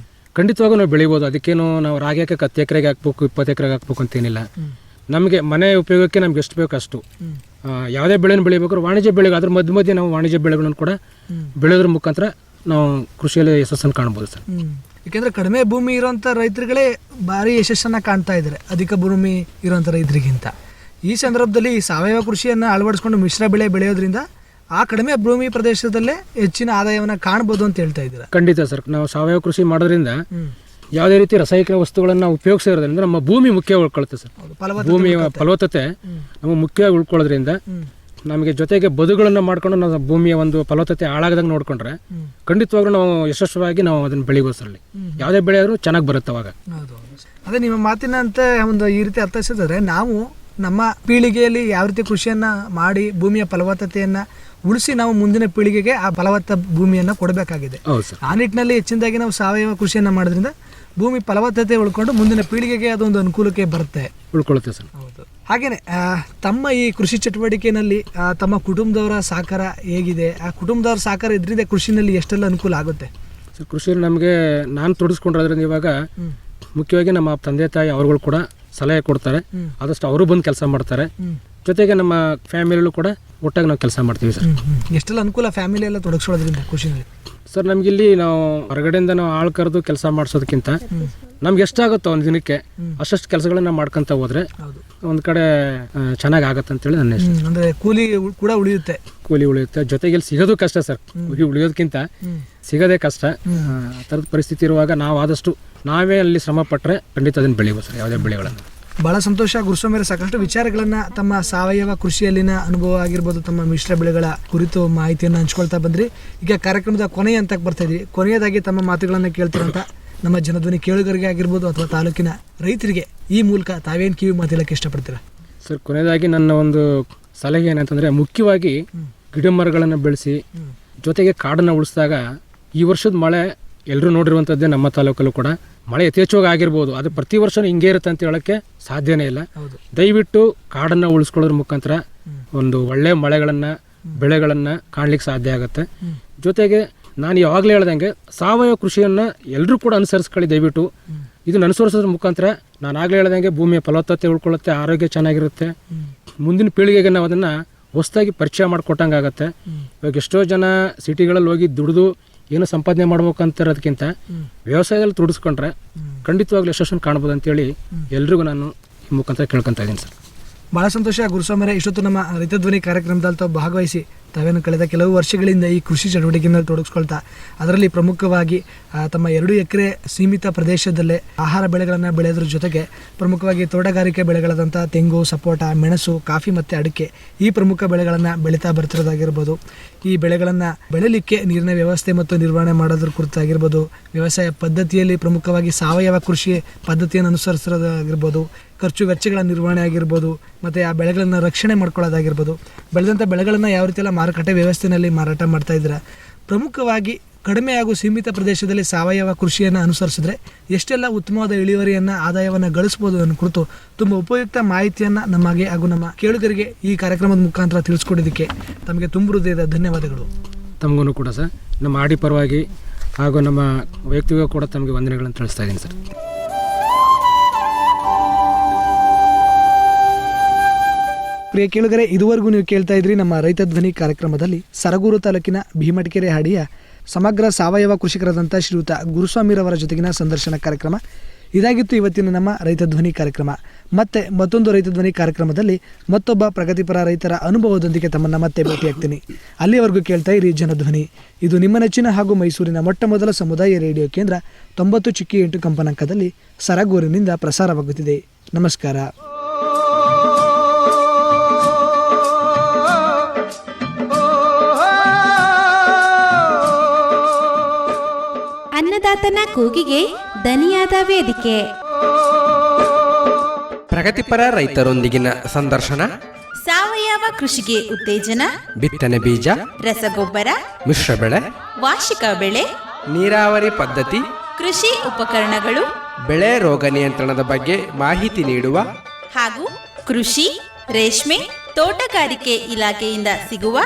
ಖಂಡಿತವಾಗೂ ನಾವು ಬೆಳಿಬೋದು. ಅದಕ್ಕೇನು ನಾವು ರಾಗಿ ಹಾಕಕ್ಕೆ 10 ಎಕರೆಗೆ ಹಾಕ್ಬೇಕು, 20 ಎಕರೆಗೆ ಹಾಕ್ಬೇಕು ಅಂತೇನಿಲ್ಲ. ನಮಗೆ ಮನೆ ಉಪಯೋಗಕ್ಕೆ ನಮ್ಗೆ ಎಷ್ಟು ಬೇಕು ಅಷ್ಟು ಯಾವುದೇ ಬೆಳೆನ ಬೆಳಿಬೇಕಾದ್ರೆ ವಾಣಿಜ್ಯ ಬೆಳೆಗೆ ಅದ್ರ ಮಧ್ಯೆ ನಾವು ವಾಣಿಜ್ಯ ಬೆಳೆಗಳನ್ನು ಕೂಡ ಬೆಳೆಯೋದ್ರ ಮುಖಾಂತರ ನಾವು ಕೃಷಿಯಲ್ಲಿ ಯಶಸ್ಸನ್ನು ಕಾಣ್ಬೋದು ಸರ್. ಯಾಕೆಂದರೆ ಕಡಿಮೆ ಭೂಮಿ ಇರೋಂಥ ರೈತರುಗಳೇ ಭಾರಿ ಯಶಸ್ಸನ್ನು ಕಾಣ್ತಾ ಇದ್ದಾರೆ ಅಧಿಕ ಭೂಮಿ ಇರೋಂಥ ರೈತರಿಗಿಂತ. ಈ ಸಂದರ್ಭದಲ್ಲಿ ಸಾವಯವ ಕೃಷಿಯನ್ನು ಅಳವಡಿಸ್ಕೊಂಡು ಮಿಶ್ರ ಬೆಳೆ ಬೆಳೆಯೋದ್ರಿಂದ ಆ ಕಡಿಮೆ ಭೂಮಿ ಪ್ರದೇಶದಲ್ಲೇ ಹೆಚ್ಚಿನ ಆದಾಯವನ್ನು ಕಾಣ್ಬೋದು ಅಂತ ಹೇಳ್ತಾ ಇದ್ದೀರಾ? ಖಂಡಿತ ಸರ್. ನಾವು ಸಾವಯವ ಕೃಷಿ ಮಾಡೋದ್ರಿಂದ ಯಾವುದೇ ರೀತಿ ರಾಸಾಯನಿಕ ವಸ್ತುಗಳನ್ನು ಉಪಯೋಗಿಸೋದ್ರಿಂದ ನಮ್ಮ ಭೂಮಿ ಮುಖ್ಯ ಉಳ್ಕೊಳುತ್ತೆ ಸರ್. ಭೂಮಿಯ ಫಲವತ್ತತೆ ನಮ್ಮ ಮುಖ್ಯವಾಗಿ ಉಳ್ಕೊಳ್ಳೋದ್ರಿಂದ ನಮಗೆ ಜೊತೆಗೆ ಬದುಗಳನ್ನು ಮಾಡ್ಕೊಂಡು ನಾವು ಭೂಮಿಯ ಒಂದು ಫಲವತ್ತತೆ ಹಾಳಾಗದಂಗೆ ನೋಡ್ಕೊಂಡ್ರೆ ಖಂಡಿತವಾಗ್ಲೂ ನಾವು ಯಶಸ್ವಿಯಾಗಿ ನಾವು ಅದನ್ನು ಬೆಳಿಬೋದು ಸರ್. ಯಾವುದೇ ಬೆಳೆ ಆದರೂ ಚೆನ್ನಾಗಿ ಬರುತ್ತೆ ಅವಾಗ. ಅದೇ ನಿಮ್ಮ ಮಾತಿನಂತೆ ಒಂದು ಈ ರೀತಿ ಅರ್ಥೈಸಿದ್ರೆ ನಾವು ನಮ್ಮ ಪೀಳಿಗೆಯಲ್ಲಿ ಯಾವ ರೀತಿ ಕೃಷಿಯನ್ನು ಮಾಡಿ ಭೂಮಿಯ ಫಲವತ್ತತೆಯನ್ನು ಉಳಿಸಿ ನಾವು ಮುಂದಿನ ಪೀಳಿಗೆಗೆ ಆ ಫಲವತ್ತ ಭೂಮಿಯನ್ನು ಕೊಡಬೇಕಾಗಿದೆ. ಆ ನಿಟ್ಟಿನಲ್ಲಿ ಹೆಚ್ಚಿನದಾಗಿ ನಾವು ಸಾವಯವ ಕೃಷಿಯನ್ನು ಮಾಡೋದ್ರಿಂದ ಭೂಮಿ ಫಲವತ್ತತೆ ಉಳ್ಕೊಂಡು ಮುಂದಿನ ಪೀಳಿಗೆಗೆ ಅದೊಂದು ಅನುಕೂಲಕ್ಕೆ ಉಳ್ಕೊಳ್ಳುತ್ತೆ ಸರ್. ಹೌದು. ಹಾಗೇನೆ ತಮ್ಮ ಈ ಕೃಷಿ ಚಟುವಟಿಕೆಯಲ್ಲಿ ತಮ್ಮ ಕುಟುಂಬದವರ ಸಹಕಾರ ಹೇಗಿದೆ? ಆ ಕುಟುಂಬದವರ ಸಹಕಾರ ಇದರಿಂದ ಕೃಷಿನಲ್ಲಿ ಎಷ್ಟೆಲ್ಲ ಅನುಕೂಲ ಆಗುತ್ತೆ ಸರ್? ಕೃಷಿಯಲ್ಲಿ ನಮಗೆ ನಾನು ತೊಡಗಿಸ್ಕೊಂಡಿರೋದ್ರಿಂದ ಇವಾಗ ಮುಖ್ಯವಾಗಿ ನಮ್ಮ ತಂದೆ ತಾಯಿ ಅವರುಗಳು ಕೂಡ ಸಲಹೆ ಕೊಡ್ತಾರೆ, ಆದಷ್ಟು ಅವರು ಬಂದು ಕೆಲಸ ಮಾಡ್ತಾರೆ. ಜೊತೆಗೆ ನಮ್ಮ ಫ್ಯಾಮಿಲಿಯಲ್ಲೂ ಕೂಡ ಒಟ್ಟಾಗಿ ನಾವು ಕೆಲಸ ಮಾಡ್ತೀವಿ ಸರ್. ಎಷ್ಟೆಲ್ಲ ಅನುಕೂಲ ಫ್ಯಾಮಿಲಿ ಎಲ್ಲ ತೊಡಗಿಸೋದ್ರಿಂದ ಕೃಷಿನಲ್ಲಿ? ಸರ್, ನಮಗಿಲ್ಲಿ ನಾವು ಹೊರಗಡೆಯಿಂದ ನಾವು ಆಳು ಕರೆದು ಕೆಲಸ ಮಾಡಿಸೋದಕ್ಕಿಂತ ನಮ್ಗೆ ಎಷ್ಟಾಗುತ್ತೋ ಒಂದು ದಿನಕ್ಕೆ ಅಷ್ಟು ಕೆಲಸಗಳನ್ನ ಮಾಡ್ಕೊಂತ ಹೋದ್ರೆ ಒಂದು ಕಡೆ ಚೆನ್ನಾಗಿ ಆಗತ್ತೆ ಅಂತೇಳಿ ನನ್ನ ಇಷ್ಟ. ಅಂದರೆ ಕೂಲಿ ಕೂಡ ಉಳಿಯುತ್ತೆ. ಕೂಲಿ ಉಳಿಯುತ್ತೆ, ಜೊತೆಗೆ ಇಲ್ಲಿ ಸಿಗೋದು ಕಷ್ಟ ಸರ್. ಕೂಲಿ ಉಳಿಯೋದಕ್ಕಿಂತ ಸಿಗೋದೇ ಕಷ್ಟ. ಆ ಥರದ ಪರಿಸ್ಥಿತಿ ಇರುವಾಗ ನಾವು ಆದಷ್ಟು ನಾವೇ ಅಲ್ಲಿ ಶ್ರಮ ಪಟ್ಟರೆ ಖಂಡಿತ ಅದನ್ನು ಬೆಳಿಬೋದು ಸರ್, ಯಾವುದೇ ಬೆಳೆಗಳನ್ನು. ಭಾಳ ಸಂತೋಷ ಗುರುಸ್ವಾಮಿ, ಸಾಕಷ್ಟು ವಿಚಾರಗಳನ್ನು ತಮ್ಮ ಸಾವಯವ ಕೃಷಿಯಲ್ಲಿನ ಅನುಭವ ಆಗಿರ್ಬೋದು, ತಮ್ಮ ಮಿಶ್ರ ಬೆಳೆಗಳ ಕುರಿತು ಮಾಹಿತಿಯನ್ನು ಹಂಚ್ಕೊಳ್ತಾ ಬಂದ್ರಿ. ಈಗ ಕಾರ್ಯಕ್ರಮದ ಕೊನೆಯ ಹಂತಕ್ಕೆ ಬರ್ತಾ ಇದ್ವಿ. ಕೊನೆಯದಾಗಿ ತಮ್ಮ ಮಾತುಗಳನ್ನು ಕೇಳ್ತಿರೋಂಥ ನಮ್ಮ ಜನಧ್ವನಿ ಕೇಳುಗರಿಗೆ ಆಗಿರ್ಬೋದು ಅಥವಾ ತಾಲೂಕಿನ ರೈತರಿಗೆ ಈ ಮೂಲಕ ತಾವೇನು ಕಿವಿ ಮಾತಾಡೋಕ್ಕೆ ಇಷ್ಟಪಡ್ತೀರಾ? ಸರ್, ಕೊನೆಯದಾಗಿ ನನ್ನ ಒಂದು ಸಲಹೆ ಏನಂತಂದರೆ, ಮುಖ್ಯವಾಗಿ ಗಿಡ ಮರಗಳನ್ನು ಬೆಳೆಸಿ ಜೊತೆಗೆ ಕಾಡನ್ನು ಉಳಿಸಿದಾಗ ಈ ವರ್ಷದ ಮಳೆ ಎಲ್ಲರೂ ನೋಡಿರುವಂಥದ್ದೇ. ನಮ್ಮ ತಾಲೂಕಲ್ಲೂ ಕೂಡ ಮಳೆ ಯಥೇಚ್ಛವಾಗಿ ಆಗಿರ್ಬೋದು, ಅದು ಪ್ರತಿ ವರ್ಷ ಹಿಂಗೆ ಇರುತ್ತೆ ಅಂತ ಹೇಳೋಕ್ಕೆ ಸಾಧ್ಯನೇ ಇಲ್ಲ. ದಯವಿಟ್ಟು ಕಾಡನ್ನು ಉಳಿಸ್ಕೊಳ್ಳೋದ್ರ ಮುಖಾಂತರ ಒಂದು ಒಳ್ಳೆಯ ಮಳೆಗಳನ್ನು ಬೆಳೆಗಳನ್ನು ಕಾಣಲಿಕ್ಕೆ ಸಾಧ್ಯ ಆಗುತ್ತೆ. ಜೊತೆಗೆ ನಾನು ಯಾವಾಗಲೇ ಹೇಳ್ದಂಗೆ ಸಾವಯವ ಕೃಷಿಯನ್ನು ಎಲ್ಲರೂ ಕೂಡ ಅನುಸರಿಸ್ಕೊಳ್ಳಿ ದಯವಿಟ್ಟು. ಇದನ್ನು ಅನುಸರಿಸೋದ್ರ ಮುಖಾಂತರ ನಾನು ಆಗಲೇ ಹೇಳ್ದಂಗೆ ಭೂಮಿಯ ಫಲವತ್ತತೆ ಉಳ್ಕೊಳ್ಳುತ್ತೆ, ಆರೋಗ್ಯ ಚೆನ್ನಾಗಿರುತ್ತೆ. ಮುಂದಿನ ಪೀಳಿಗೆಗೆ ನಾವು ಅದನ್ನು ಹೊಸದಾಗಿ ಪರಿಚಯ ಮಾಡಿಕೊಟ್ಟಂಗೆ ಆಗುತ್ತೆ. ಇವಾಗ ಎಷ್ಟೋ ಜನ ಸಿಟಿಗಳಲ್ಲಿ ಹೋಗಿ ದುಡಿದು ಏನು ಸಂಪಾದನೆ ಮಾಡ್ಬೇಕಂತಿರೋದಕ್ಕಿಂತ ವ್ಯವಸಾಯದಲ್ಲಿ ತೊಡಗಿಸ್ಕೊಂಡ್ರೆ ಖಂಡಿತವಾಗ್ಲೂ ಯಶಸ್ಸನ್ನು ಕಾಣ್ಬೋದು ಅಂತೇಳಿ ಎಲ್ರಿಗೂ ನಾನು ಈ ಮುಖಾಂತರ ಕೇಳ್ಕೊತಾ ಇದ್ದೀನಿ ಸರ್. ಭಾಳ ಸಂತೋಷ ಗುರುಸ್ವಾಮಿಯವರೇ, ಇಷ್ಟೊತ್ತು ನಮ್ಮ ರೈತಧ್ವನಿ ಕಾರ್ಯಕ್ರಮದಲ್ಲಿ ತಾವು ಭಾಗವಹಿಸಿ ತಾವೇನು ಕಳೆದ ಕೆಲವು ವರ್ಷಗಳಿಂದ ಈ ಕೃಷಿ ಚಟುವಟಿಕೆಯನ್ನು ತೊಡಗಿಸ್ಕೊಳ್ತಾ ಅದರಲ್ಲಿ ಪ್ರಮುಖವಾಗಿ ತಮ್ಮ 2 ಎಕರೆ ಸೀಮಿತ ಪ್ರದೇಶದಲ್ಲೇ ಆಹಾರ ಬೆಳೆಗಳನ್ನು ಬೆಳೆಯೋದ್ರ ಜೊತೆಗೆ ಪ್ರಮುಖವಾಗಿ ತೋಟಗಾರಿಕೆ ಬೆಳೆಗಳಾದಂಥ ತೆಂಗು, ಸಪೋಟ, ಮೆಣಸು, ಕಾಫಿ ಮತ್ತು ಅಡಿಕೆ ಈ ಪ್ರಮುಖ ಬೆಳೆಗಳನ್ನು ಬೆಳೀತಾ ಬರ್ತಿರೋದಾಗಿರ್ಬೋದು. ಈ ಬೆಳೆಗಳನ್ನು ಬೆಳೆಯಲಿಕ್ಕೆ ನೀರಿನ ವ್ಯವಸ್ಥೆ ಮತ್ತು ನಿರ್ವಹಣೆ ಮಾಡೋದ್ರ ಕುರಿತಾಗಿರ್ಬೋದು, ವ್ಯವಸಾಯ ಪದ್ಧತಿಯಲ್ಲಿ ಪ್ರಮುಖವಾಗಿ ಸಾವಯವ ಕೃಷಿ ಪದ್ಧತಿಯನ್ನು ಅನುಸರಿಸಿರೋದಾಗಿರ್ಬೋದು, ಖರ್ಚು ವೆಚ್ಚಗಳ ನಿರ್ವಹಣೆ ಆಗಿರ್ಬೋದು, ಮತ್ತು ಆ ಬೆಳೆಗಳನ್ನು ರಕ್ಷಣೆ ಮಾಡ್ಕೊಳ್ಳೋದಾಗಿರ್ಬೋದು, ಬೆಳೆದಂಥ ಬೆಳೆಗಳನ್ನು ಯಾವ ರೀತಿಯೆಲ್ಲ ಮಾರುಕಟ್ಟೆ ವ್ಯವಸ್ಥೆಯಲ್ಲಿ ಮಾರಾಟ ಮಾಡ್ತಾ ಇದ್ದೀರಾ, ಪ್ರಮುಖವಾಗಿ ಕಡಿಮೆ ಹಾಗೂ ಸೀಮಿತ ಪ್ರದೇಶದಲ್ಲಿ ಸಾವಯವ ಕೃಷಿಯನ್ನು ಅನುಸರಿಸಿದ್ರೆ ಎಷ್ಟೆಲ್ಲ ಉತ್ತಮವಾದ ಇಳುವರಿಯನ್ನು ಆದಾಯವನ್ನು ಗಳಿಸ್ಬೋದು ಅನ್ನೋ ಕುರಿತು ತುಂಬ ಉಪಯುಕ್ತ ಮಾಹಿತಿಯನ್ನು ನಮಗೆ ಹಾಗೂ ನಮ್ಮ ಕೇಳುಗರಿಗೆ ಈ ಕಾರ್ಯಕ್ರಮದ ಮುಖಾಂತರ ತಿಳಿಸ್ಕೊಡೋದಕ್ಕೆ ತಮಗೆ ತುಂಬ ಹೃದಯದ ಧನ್ಯವಾದಗಳು. ತಮಗೂ ಕೂಡ ಸರ್, ನಮ್ಮ ಆಡಿ ಪರವಾಗಿ ಹಾಗೂ ನಮ್ಮ ವೈಯಕ್ತಿಕ ಕೂಡ ತಮಗೆ ವಂದನೆಗಳನ್ನು ತಿಳಿಸ್ತಾ ಇದ್ದೀನಿ ಸರ್. ಪ್ರಿಯ ಕೇಳುಗರೆ, ಇದುವರೆಗೂ ನೀವು ಕೇಳ್ತಾ ಇದ್ರಿ ನಮ್ಮ ರೈತ ಧ್ವನಿ ಕಾರ್ಯಕ್ರಮದಲ್ಲಿ ಸರಗೂರು ತಾಲೂಕಿನ ಭೀಮಟಕೆರೆ ಹಾಡಿಯ ಸಮಗ್ರ ಸಾವಯವ ಕೃಷಿಕರಾದಂಥ ಶ್ರೀಯುತ ಗುರುಸ್ವಾಮಿರವರ ಜೊತೆಗಿನ ಸಂದರ್ಶನ ಕಾರ್ಯಕ್ರಮ. ಇದಾಗಿತ್ತು ಇವತ್ತಿನ ನಮ್ಮ ರೈತ ಧ್ವನಿ ಕಾರ್ಯಕ್ರಮ. ಮತ್ತೆ ಮತ್ತೊಂದು ರೈತ ಧ್ವನಿ ಕಾರ್ಯಕ್ರಮದಲ್ಲಿ ಮತ್ತೊಬ್ಬ ಪ್ರಗತಿಪರ ರೈತರ ಅನುಭವದೊಂದಿಗೆ ತಮ್ಮನ್ನು ಮತ್ತೆ ಭೇಟಿಯಾಗ್ತೀನಿ. ಅಲ್ಲಿಯವರೆಗೂ ಕೇಳ್ತಾ ಇರಿ ಜನಧ್ವನಿ. ಇದು ನಿಮ್ಮ ನೆಚ್ಚಿನ ಹಾಗೂ ಮೈಸೂರಿನ ಮೊಟ್ಟಮೊದಲ ಸಮುದಾಯ ರೇಡಿಯೋ ಕೇಂದ್ರ 90.8 ಕಂಪನಾಂಕದಲ್ಲಿ ಸರಗೂರಿನಿಂದ ಪ್ರಸಾರವಾಗುತ್ತಿದೆ. ನಮಸ್ಕಾರ. ಅನ್ನದಾತನ ಕೂಗಿಗೆ ದನಿಯಾದ ವೇದಿಕೆ. ಪ್ರಗತಿಪರ ರೈತರೊಂದಿಗಿನ ಸಂದರ್ಶನ, ಸಾವಯವ ಕೃಷಿಗೆ ಉತ್ತೇಜನ, ಬಿತ್ತನೆ ಬೀಜ, ರಸಗೊಬ್ಬರ, ಮಿಶ್ರ ಬೆಳೆ, ವಾರ್ಷಿಕ ಬೆಳೆ, ನೀರಾವರಿ ಪದ್ಧತಿ, ಕೃಷಿ ಉಪಕರಣಗಳು, ಬೆಳೆ ರೋಗ ನಿಯಂತ್ರಣದ ಬಗ್ಗೆ ಮಾಹಿತಿ ನೀಡುವ ಹಾಗೂ ಕೃಷಿ, ರೇಷ್ಮೆ, ತೋಟಗಾರಿಕೆ ಇಲಾಖೆಯಿಂದ ಸಿಗುವ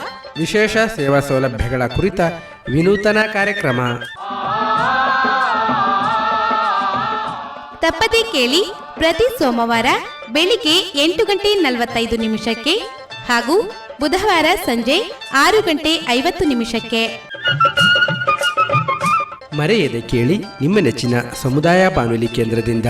ವಿಶೇಷ ಸೇವಾ ಸೌಲಭ್ಯಗಳ ಕುರಿತ ವಿನೂತನ ಕಾರ್ಯಕ್ರಮ. ತಪ್ಪದೇ ಕೇಳಿ ಪ್ರತಿ ಸೋಮವಾರ ಬೆಳಿಗ್ಗೆ 8:45 ಹಾಗೂ ಬುಧವಾರ ಸಂಜೆ 6:50. ಮರೆಯದೆ ಕೇಳಿ ನಿಮ್ಮ ನೆಚ್ಚಿನ ಸಮುದಾಯ ಬಾನುಲಿ ಕೇಂದ್ರದಿಂದ.